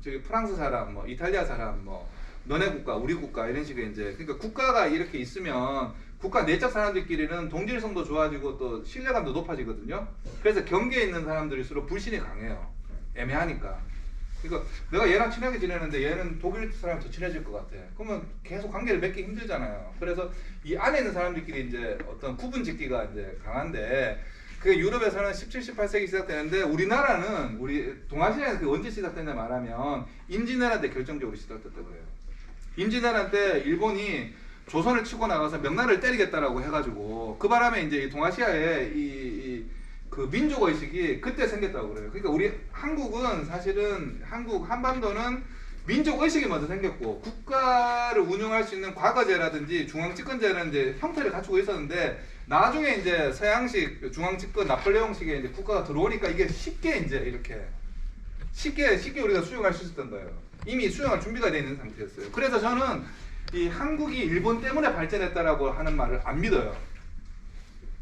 저기 프랑스 사람, 뭐 이탈리아 사람, 뭐 너네 국가, 우리 국가 이런 식의 이제 그러니까 국가가 이렇게 있으면 국가 내적 사람들끼리는 동질성도 좋아지고 또 신뢰감도 높아지거든요. 그래서 경계에 있는 사람들일수록 불신이 강해요. 애매하니까. 그러니까 내가 얘랑 친하게 지내는데 얘는 독일 사람 더 친해질 것 같아. 그러면 계속 관계를 맺기 힘들잖아요. 그래서 이 안에 있는 사람들끼리 이제 어떤 구분 짓기가 이제 강한데 그 유럽에서는 17, 18세기 시작되는데 우리나라는 우리 동아시아에서 그 언제 시작됐냐 말하면 임진왜란 때 결정적으로 시작됐다고 그래요. 임진왜란 때 일본이 조선을 치고 나가서 명나라를 때리겠다라고 해가지고 그 바람에 이제 동아시아에 그 민족 의식이 그때 생겼다고 그래요. 그러니까 우리 한국은 사실은 한국 한반도는 민족 의식이 먼저 생겼고 국가를 운영할 수 있는 과거제라든지 중앙집권제라는 이제 형태를 갖추고 있었는데 나중에 이제 서양식 중앙집권 나폴레옹식의 이제 국가가 들어오니까 이게 쉽게 이제 이렇게 쉽게 우리가 수용할 수 있었던 거예요. 이미 수용할 준비가 되어 있는 상태였어요. 그래서 저는 이 한국이 일본 때문에 발전했다라고 하는 말을 안 믿어요.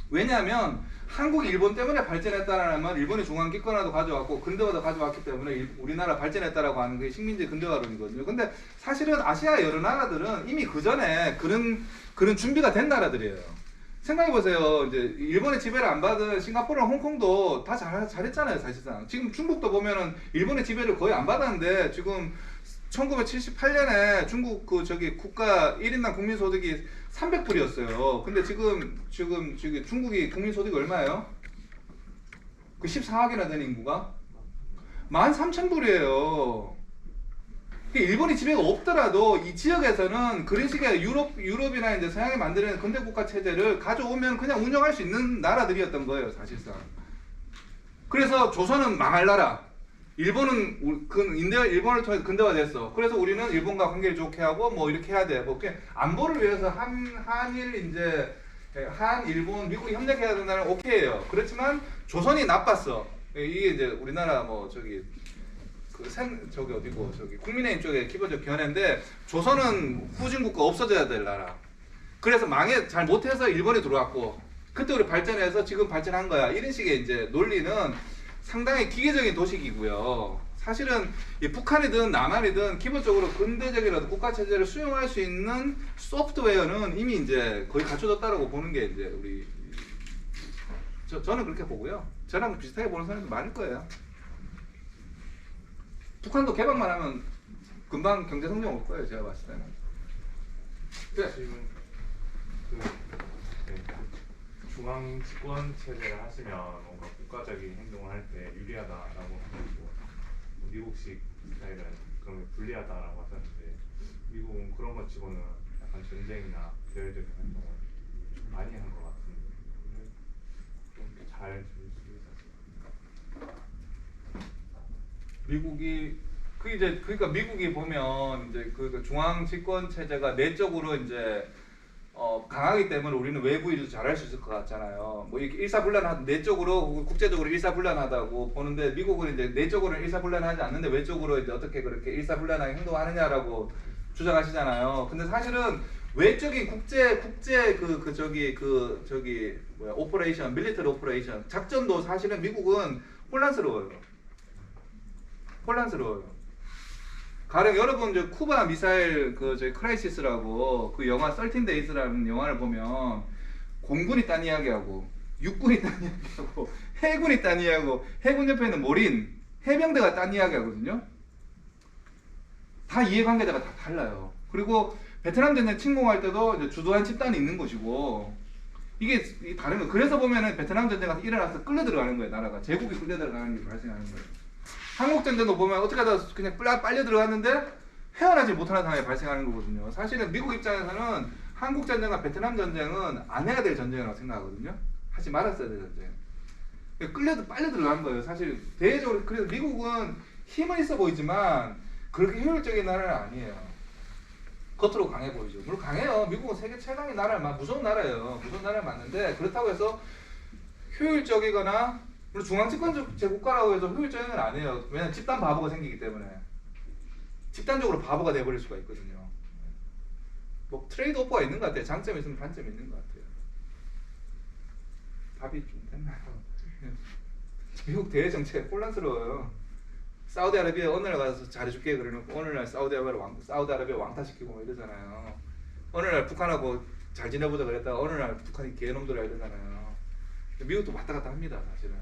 왜냐하면 한국이 일본 때문에 발전했다라는 말, 일본이 중앙집권화도 가져왔고 근대화도 가져왔기 때문에 우리나라 발전했다라고 하는 게 식민지 근대화론이거든요. 근데 사실은 아시아 여러 나라들은 이미 그 전에 그런 준비가 된 나라들이에요. 생각해보세요. 이제 일본의 지배를 안 받은 싱가포르나 홍콩도 다 잘했잖아요, 사실상. 지금 중국도 보면은 일본의 지배를 거의 안 받았는데 지금 1978년에 중국 그 저기 국가 1인당 국민소득이 300불이었어요. 근데 지금 중국이 국민소득이 얼마예요? 그 14억이나 되는 인구가 13,000불이에요. 일본이 지배가 없더라도 이 지역에서는 그런 식의 유럽이나 이제 서양이 만드는 근대국가 체제를 가져오면 그냥 운영할 수 있는 나라들이었던 거예요, 사실상. 그래서 조선은 망할 나라. 일본은 일본을 통해서 근대화됐어. 그래서 우리는 일본과 관계를 좋게 하고 뭐 이렇게 해야 돼. 뭐 안보를 위해서 한일본 미국이 협력해야 된다는 오케이예요. 그렇지만 조선이 나빴어. 이게 이제 우리나라 뭐 저기 어디고 저기 국민의힘 쪽에 기본적 견해인데 조선은 후진국가 없어져야 될 나라. 그래서 잘 못해서 일본이 들어왔고 그때 우리 발전해서 지금 발전한 거야. 이런 식의 이제 논리는 상당히 기계적인 도식이고요. 사실은 북한이든 남한이든 기본적으로 근대적이라도 국가 체제를 수용할 수 있는 소프트웨어는 이미 이제 거의 갖춰졌다라고 보는 게 이제 저는 그렇게 보고요. 저랑 비슷하게 보는 사람도 많을 거예요. 북한도 개방만 하면 금방 경제 성장 올 거예요, 제가 봤을 때는. 네. 지금 중앙 집권 체제를 하시면 뭔가 국가적인 행동을 할 때 유리하다라고 하고 미국식 스타일은 그러면 불리하다라고 하셨는데 미국은 그런 것 치고는 약간 전쟁이나 대외적인 활동을 좀 많이 한 것 같은데 좀잘 미국이 그러니까 미국이 보면 이제 그 중앙 집권 체제가 내적으로 이제 강하기 때문에 우리는 외부 일도 잘할 수 있을 것 같잖아요. 뭐 이렇게 일사불란한 내적으로 국제적으로 일사불란하다고 보는데 미국은 이제 내적으로는 일사불란하지 않는데 외적으로 이제 어떻게 그렇게 일사불란하게 행동하느냐라고 주장하시잖아요. 근데 사실은 외적인 국제 오퍼레이션, 밀리터리 오퍼레이션 작전도 사실은 미국은 혼란스러워요. 가령 여러분 저 쿠바 미사일 크라이시스라고 그 영화 13데이즈라는 영화를 보면 공군이 딴 이야기하고 육군이 딴 이야기하고 해군이 딴 이야기하고 해군 옆에 있는 모린 해병대가 딴 이야기하거든요. 다 이해관계자가 다 달라요. 그리고 베트남 전쟁 침공할 때도 이제 주도한 집단이 있는 것이고 이게 다른 거예요. 그래서 보면은 베트남 전쟁이 일어나서 끌려 들어가는 거예요. 나라가 제국이 끌려 들어가는 게 발생하는 거예요. 한국전쟁도 보면 어떻게 하다 그냥 빨려 들어갔는데 헤어나지 못하는 상황이 발생하는 거거든요. 사실은 미국 입장에서는 한국전쟁과 베트남 전쟁은 안 해야 될 전쟁이라고 생각하거든요. 하지 말았어야 될 전쟁. 빨려 들어간 거예요. 사실 대외적으로. 그래서 미국은 힘은 있어 보이지만 그렇게 효율적인 나라는 아니에요. 겉으로 강해 보이죠. 물론 강해요. 미국은 세계 최강의 나라를 무서운 나라예요. 무서운 나라는 맞는데 그렇다고 해서 효율적이거나 물론 중앙집권 제국가라고 해서 효율적인 건 아니에요. 왜냐면 집단 바보가 생기기 때문에 집단적으로 바보가 돼버릴 수가 있거든요. 뭐 트레이드 오퍼가 있는 것 같아요. 장점이 있으면 단점이 있는 것 같아요. 답이 좀 됐나요? 미국 대외 정책 혼란스러워요. 사우디아라비아 어느 날 가서 잘해줄게 그러놓고 어느 날 사우디아라비아 왕따시키고 막 이러잖아요. 어느 날 북한하고 잘 지내보자 그랬다가 어느 날 북한이 개놈들이라 이러잖아요. 미국도 왔다 갔다 합니다 사실은.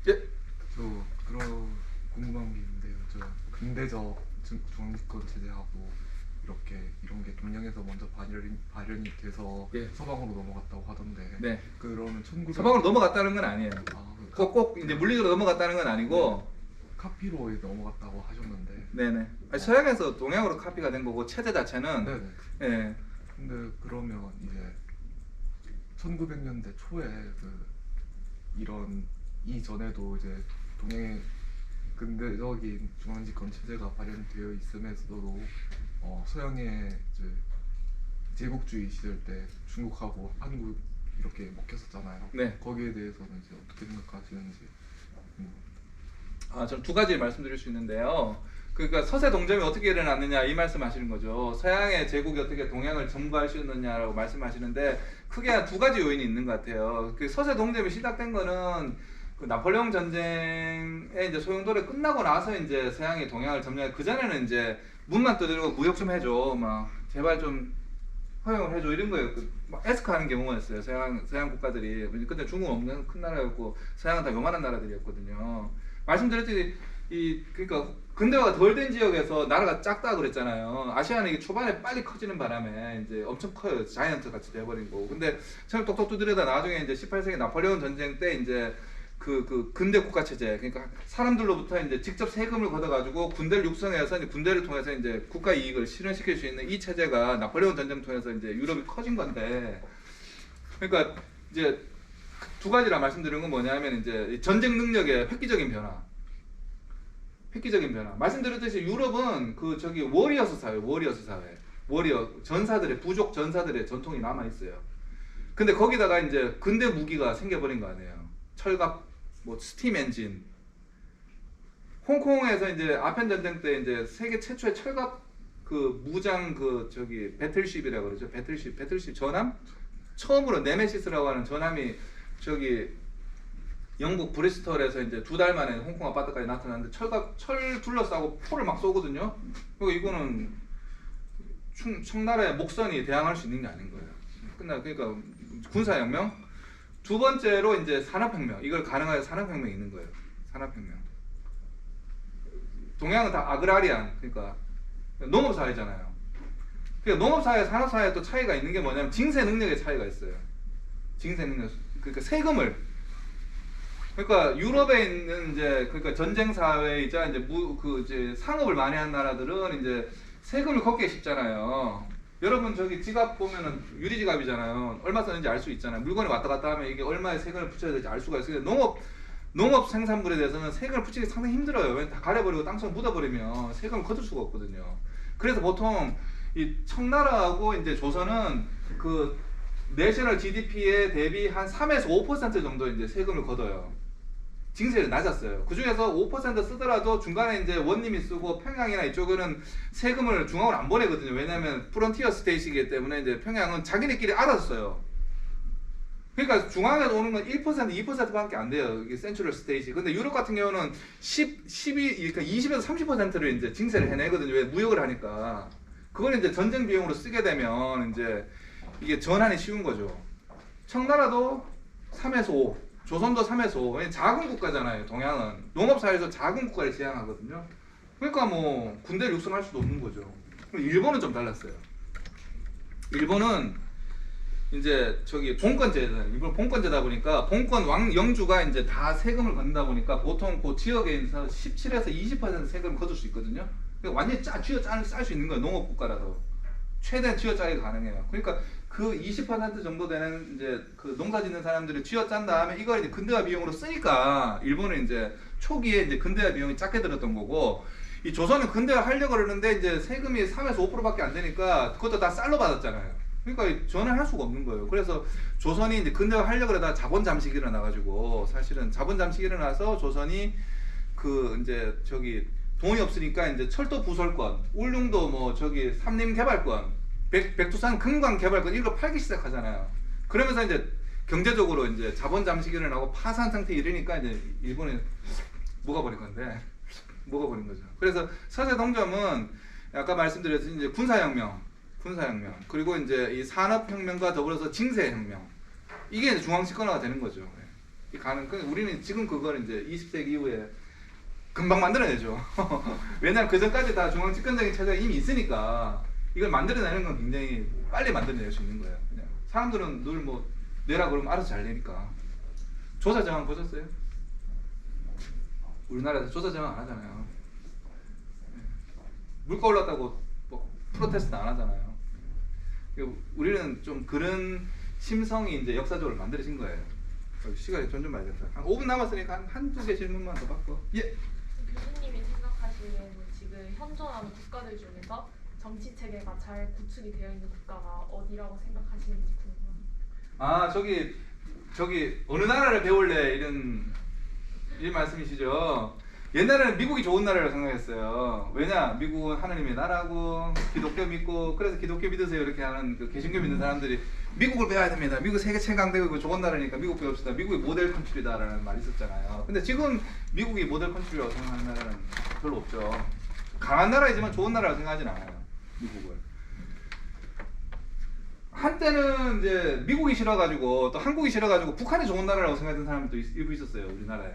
예? 저 그런 궁금한 게 있는데요. 저 근대적 중앙집권 체제하고 이렇게 이런 게 동양에서 먼저 발현이 돼서 예. 서방으로 넘어갔다고 하던데 네. 그러면 1900 서방으로 넘어갔다는 건 아니에요. 그 꼭 이제 물리적으로 넘어갔다는 건 아니고. 카피로 넘어갔다고 하셨는데 네네. 아니, 서양에서 동양으로 카피가 된 거고 체제 자체는. 네네. 예. 근데 그러면 이제 1900년대 초에 그 이런 이전에도 이제 동양의 근대적인 중앙집권 체제가 발현되어 있음에서도 서양의 이제 제국주의 시절 때 중국하고 한국 이렇게 먹혔었잖아요. 네. 거기에 대해서는 이제 어떻게 생각하시는지. 전 두 가지 말씀드릴 수 있는데요. 그러니까 서세 동점이 어떻게 일어났느냐 이 말씀하시는 거죠. 서양의 제국이 어떻게 동양을 점거할 수 있느냐라고 말씀하시는데 크게 한 두 가지 요인이 있는 것 같아요. 그 서세 동점이 시작된 거는 그 나폴레옹 전쟁의 이제 소용돌이 끝나고 나서 이제 서양이 동양을 점령해. 그 전에는 이제 문만 두드리고 무역 좀 해줘, 막 제발 좀 허용을 해줘 이런 거예요. 막 에스카하는 경우였어요. 서양 국가들이. 근데 중국은 없는 큰 나라였고 서양은 다 요만한 나라들이었거든요. 말씀드렸듯이 그러니까 근대화가 덜 된 지역에서 나라가 작다 그랬잖아요. 아시아는 이게 초반에 빨리 커지는 바람에 이제 엄청 커요. 자이언트 같이 돼버린 거고. 근데 처음 똑똑 두드려다 나중에 이제 18세기 나폴레옹 전쟁 때 이제 그 근대 국가 체제, 그러니까 사람들로부터 이제 직접 세금을 걷어가지고 군대를 육성해서 이제 군대를 통해서 이제 국가 이익을 실현시킬 수 있는 이 체제가 나폴레옹 전쟁 통해서 이제 유럽이 커진 건데, 그러니까 이제 두 가지라 말씀드린 건 뭐냐면 이제 전쟁 능력의 획기적인 변화. 말씀드렸듯이 유럽은 그 저기 워리어스 사회. 전사들의 부족 전사들의 전통이 남아 있어요. 근데 거기다가 이제 근대 무기가 생겨버린 거 아니에요. 철갑, 뭐 스팀 엔진. 홍콩에서 이제 아편 전쟁 때 이제 세계 최초의 철갑 그 무장 그 저기 배틀쉽이라고 그러죠. 배틀쉽 전함? 처음으로 네메시스라고 하는 전함이 저기 영국 브리스톨에서 이제 2달 만에 홍콩 아파트까지 나타났는데 철 둘러싸고 포를 막 쏘거든요. 그리고 이거는 청나라의 목선이 대항할 수 있는 게 아닌 거예요. 그러니까 군사혁명. 두 번째로 이제 산업혁명. 이걸 가능하게 산업혁명이 있는 거예요. 산업혁명. 동양은 다 아그라리안, 그러니까 농업사회잖아요. 그러니까 농업사회, 산업사회에 또 차이가 있는 게 뭐냐면 징세 능력의 차이가 있어요. 징세 능력. 그러니까 세금을. 그러니까 유럽에 있는 이제 그러니까 전쟁 사회이자 이제 이제 상업을 많이 한 나라들은 이제 세금을 걷기 쉽잖아요. 여러분 저기 지갑 보면은 유리 지갑이잖아요. 얼마 썼는지 알 수 있잖아요. 물건이 왔다 갔다 하면 이게 얼마의 세금을 붙여야 될지 알 수가 있어요. 농업 생산물에 대해서는 세금을 붙이기 상당히 힘들어요. 왜냐면 다 가려버리고 땅속에 묻어버리면 세금을 거둘 수가 없거든요. 그래서 보통 이 청나라하고 이제 조선은 그 내셔널 GDP에 대비 한 3에서 5% 정도 이제 세금을 걷어요. 징세를 낮았어요. 그 중에서 5% 쓰더라도 중간에 이제 원님이 쓰고 평양이나 이쪽은 세금을 중앙으로 안 보내거든요. 왜냐하면 프론티어 스테이트이기 때문에 이제 평양은 자기네끼리 알아서 써요. 그러니까 중앙에서 오는 건 1%, 2%밖에 안 돼요. 이게 센트럴 스테이트. 근데 유럽 같은 경우는 12, 그러니까 20에서 30%를 이제 징세를 해내거든요. 왜? 무역을 하니까. 그걸 이제 전쟁 비용으로 쓰게 되면 이제 이게 전환이 쉬운 거죠. 청나라도 3에서 5. 조선도 3에서 5. 작은 국가잖아요. 동양은 농업사회에서 작은 국가를 지향하거든요. 그러니까 뭐 군대를 육성할 수도 없는 거죠. 일본은 좀 달랐어요. 일본은 이제 저기 봉건제잖아요. 일본 봉건제다 보니까 봉건 영주가 이제 다 세금을 걷는다 보니까 보통 그 지역에 있어서 17에서 20% 세금을 거둘 수 있거든요. 그러니까 완전히 쌀 수 있는 거예요. 농업 국가라서 최대한 쥐어짜기 가능해요. 그러니까 그 20% 정도 되는 이제 그 농사 짓는 사람들이 쥐어짠 다음에 이걸 이제 근대화 비용으로 쓰니까 일본은 이제 초기에 이제 근대화 비용이 작게 들었던 거고, 이 조선은 근대화 하려고 그러는데 이제 세금이 3에서 5%밖에 안 되니까 그것도 다 쌀로 받았잖아요. 그러니까 전환할 수가 없는 거예요. 그래서 조선이 이제 근대화 하려고 그러다가 자본 잠식이 일어나가지고, 사실은 자본 잠식이 일어나서 조선이 그 이제 저기 돈이 없으니까 이제 철도 부설권, 울릉도 뭐 저기 삼림 개발권, 백두산 금강 개발권 이런 거 팔기 시작하잖아요. 그러면서 이제 경제적으로 이제 자본 잠식이 일어나고 파산 상태에 이르니까 이제 일본이 먹어버린 건데 먹어버린 거죠. 그래서 서세 동점은 아까 말씀드렸듯이 이제 군사혁명 그리고 이제 이 산업혁명과 더불어서 징세혁명 이게 이제 중앙 집권화가 되는 거죠. 이 가는 우리는 지금 그걸 이제 20세기 이후에 금방 만들어내죠. 왜냐하면 그 전까지 다 중앙 집권적인 체제가 이미 있으니까 이걸 만들어내는 건 굉장히 빨리 만들어낼 수 있는 거예요. 그냥 사람들은 늘 뭐 내라 그러면 알아서 잘 내니까. 조사정황 보셨어요? 우리나라에서 조사정황 안 하잖아요. 물가 올랐다고 뭐 프로테스트 안 하잖아요. 우리는 좀 그런 심성이 이제 역사적으로 만들어진 거예요. 시간이 점점 많이 됐다. 한 5분 남았으니까 한두 개 질문만 더 받고. 예. 교수님이 생각하시는 지금 현존하는 국가들 중에서 정치 체계가 잘 구축이 되어 있는 국가가 어디라고 생각하시는지 궁금합니다. 아 저기 어느 나라를 배울래 이런 말씀이시죠? 옛날에는 미국이 좋은 나라라고 생각했어요. 왜냐? 미국은 하느님의 나라고 기독교 믿고 그래서 기독교 믿으세요 이렇게 하는 그 개신교 믿는 사람들이 미국을 배워야 됩니다. 미국 세계 최강대국이고 좋은 나라니까 미국 배웁시다. 미국이 모델 컨트리다라는 말이 있었잖아요. 근데 지금 미국이 모델 컨트리라고 생각하는 나라는 별로 없죠. 강한 나라이지만 좋은 나라라고 생각하진 않아요. 미국을. 한때는 이제 미국이 싫어가지고 또 한국이 싫어가지고 북한이 좋은 나라라고 생각했던 사람들도 일부 있었어요. 우리나라에.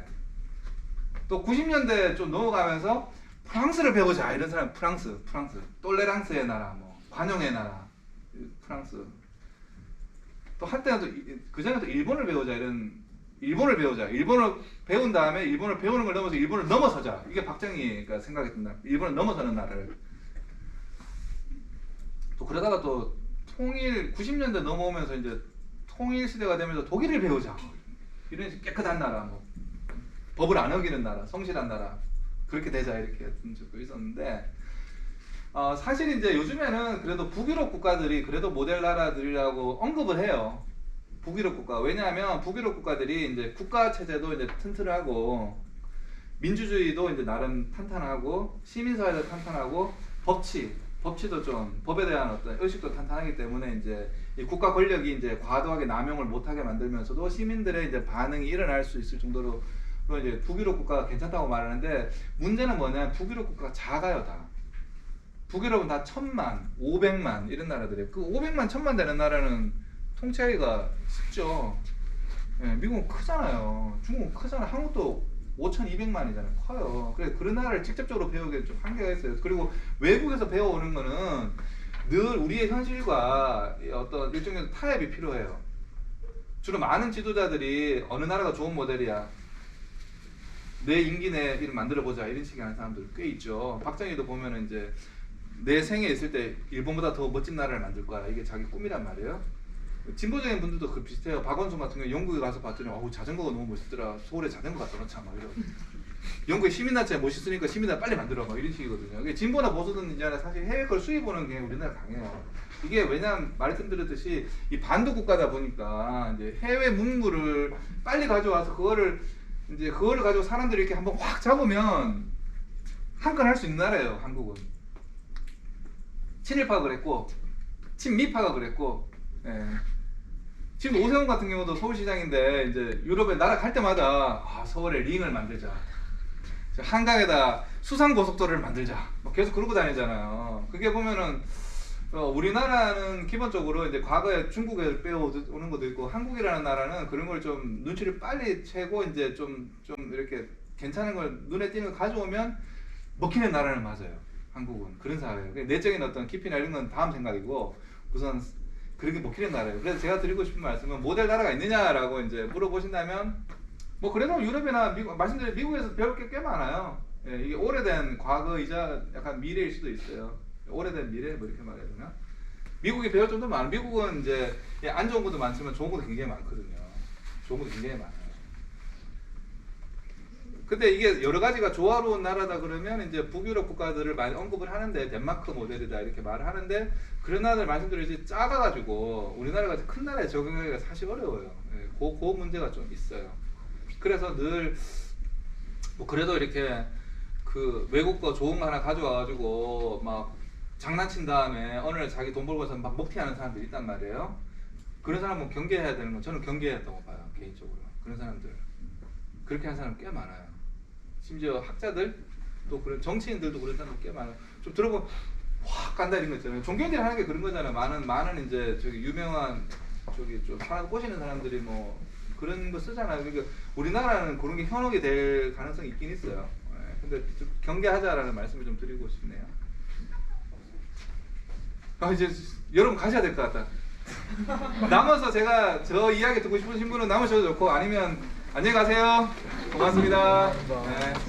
또 90년대 좀 넘어가면서 프랑스를 배우자 이런 사람 프랑스 똘레랑스의 나라 뭐 관용의 나라 프랑스 또 한때는 또 그전에 또 일본을 배우자 일본을 배운 다음에 일본을 배우는 걸 넘어서 일본을 넘어서자 이게 박정희가 생각했던 나라 일본을 넘어서는 나라를 또 그러다가 또 통일 90년대 넘어오면서 이제 통일 시대가 되면서 독일을 배우자 이런 깨끗한 나라 뭐 법을 안 어기는 나라, 성실한 나라 그렇게 되자 이렇게 했던 적도 있었는데 사실 이제 요즘에는 그래도 북유럽 국가들이 그래도 모델 나라들이라고 언급을 해요. 북유럽 국가 왜냐하면 북유럽 국가들이 이제 국가 체제도 이제 튼튼하고 민주주의도 이제 나름 탄탄하고 시민사회도 탄탄하고 법치도 좀 법에 대한 어떤 의식도 탄탄하기 때문에 이제 이 국가 권력이 이제 과도하게 남용을 못하게 만들면서도 시민들의 이제 반응이 일어날 수 있을 정도로 이제 북유럽 국가가 괜찮다고 말하는데 문제는 뭐냐면 북유럽 국가가 작아요 다. 북유럽은 다 1000만, 500만 이런 나라들이에요. 그 500만, 1000만 되는 나라는 통치하기가 쉽죠. 예, 미국은 크잖아요. 중국은 크잖아. 한국도 5200만이잖아요. 커요. 그래 그런 나라를 직접적으로 배우기에 좀 한계가 있어요. 그리고 외국에서 배워오는 거는 늘 우리의 현실과 어떤 일종의 타협이 필요해요. 주로 많은 지도자들이 어느 나라가 좋은 모델이야. 내 임기 내 일을 만들어보자 이런 식의 하는 사람들 꽤 있죠. 박정희도 보면은 이제 내 생에 있을 때 일본보다 더 멋진 나라를 만들 거야. 이게 자기 꿈이란 말이에요. 진보적인 분들도 그 비슷해요. 박원순 같은 경우 영국에 가서 봤더니 자전거가 너무 멋있더라. 서울에 자전거 갖다 놓자 막 이러고. 영국의 시민단체 멋있으니까 시민단 빨리 만들어 막 이런 식이거든요. 이게 진보나 보수든 이제 사실 해외 걸 수입 오는 게 우리나라 강해요. 이게 왜냐면 말씀드렸듯이 이 반도 국가다 보니까 이제 해외 문물을 빨리 가져와서 그거를 가지고 사람들이 이렇게 한번 확 잡으면 한 건 할 수 있는 나라예요. 한국은 친일파가 그랬고 친미파가 그랬고 지금 오세훈 같은 경우도 서울시장인데 이제 유럽에 날아갈 때마다 서울에 링을 만들자 한강에다 수상고속도로를 만들자 계속 그러고 다니잖아요. 그게 보면은 우리나라는 기본적으로 이제 과거에 중국에 빼오는 것도 있고 한국이라는 나라는 그런 걸 좀 눈치를 빨리 채고 이제 좀 이렇게 괜찮은 걸 눈에 띄는 걸 가져오면 먹히는 나라는 맞아요. 한국은 그런 사회예요. 내적인 어떤 깊이나 이런 건 다음 생각이고 우선 그렇게 먹히는 나라예요. 그래서 제가 드리고 싶은 말씀은 모델 나라가 있느냐라고 이제 물어보신다면 뭐 그래도 유럽이나 미국 말씀드린 미국에서 배울 게 꽤 많아요. 이게 오래된 과거이자 약간 미래일 수도 있어요. 오래된 미래 뭐 이렇게 말해야 되나? 미국이 배울 정도 많아. 미국은 이제 안 좋은 것도 많지만 좋은 것도 굉장히 많거든요. 좋은 것도 굉장히 많아요. 근데 이게 여러 가지가 조화로운 나라다 그러면 이제 북유럽 국가들을 많이 언급을 하는데 덴마크 모델이다 이렇게 말을 하는데 그런 나라들 말씀드리지 작아가지고 우리나라 같은 큰 나라에 적응하기가 사실 어려워요. 그 문제가 좀 있어요. 그래서 늘 뭐 그래도 이렇게 그 외국 거 좋은 거 하나 가져와가지고 막 장난친 다음에 어느 날 자기 돈 벌고서 막 먹튀하는 사람들이 있단 말이에요. 그런 사람은 경계해야 되는 건 저는 경계해야 했다고 봐요. 개인적으로. 그런 사람들 그렇게 하는 사람 꽤 많아요. 심지어 학자들 또 그런 정치인들도 그런 사람 꽤 많아요. 좀 들어보면 확 간다 이런 거 있잖아요. 종교인들이 하는 게 그런 거잖아요. 많은 이제 저기 유명한 저기 좀 사람 꼬시는 사람들이 뭐 그런 거 쓰잖아요. 그러니까 우리나라는 그런 게 현혹이 될 가능성이 있긴 있어요. 예, 근데 좀 경계하자라는 말씀을 좀 드리고 싶네요. 아 이제 여러분 가셔야 될 것 같다. 남아서 제가 저 이야기 듣고 싶으신 분은 남으셔도 좋고 아니면 안녕히 가세요. 고맙습니다. 네.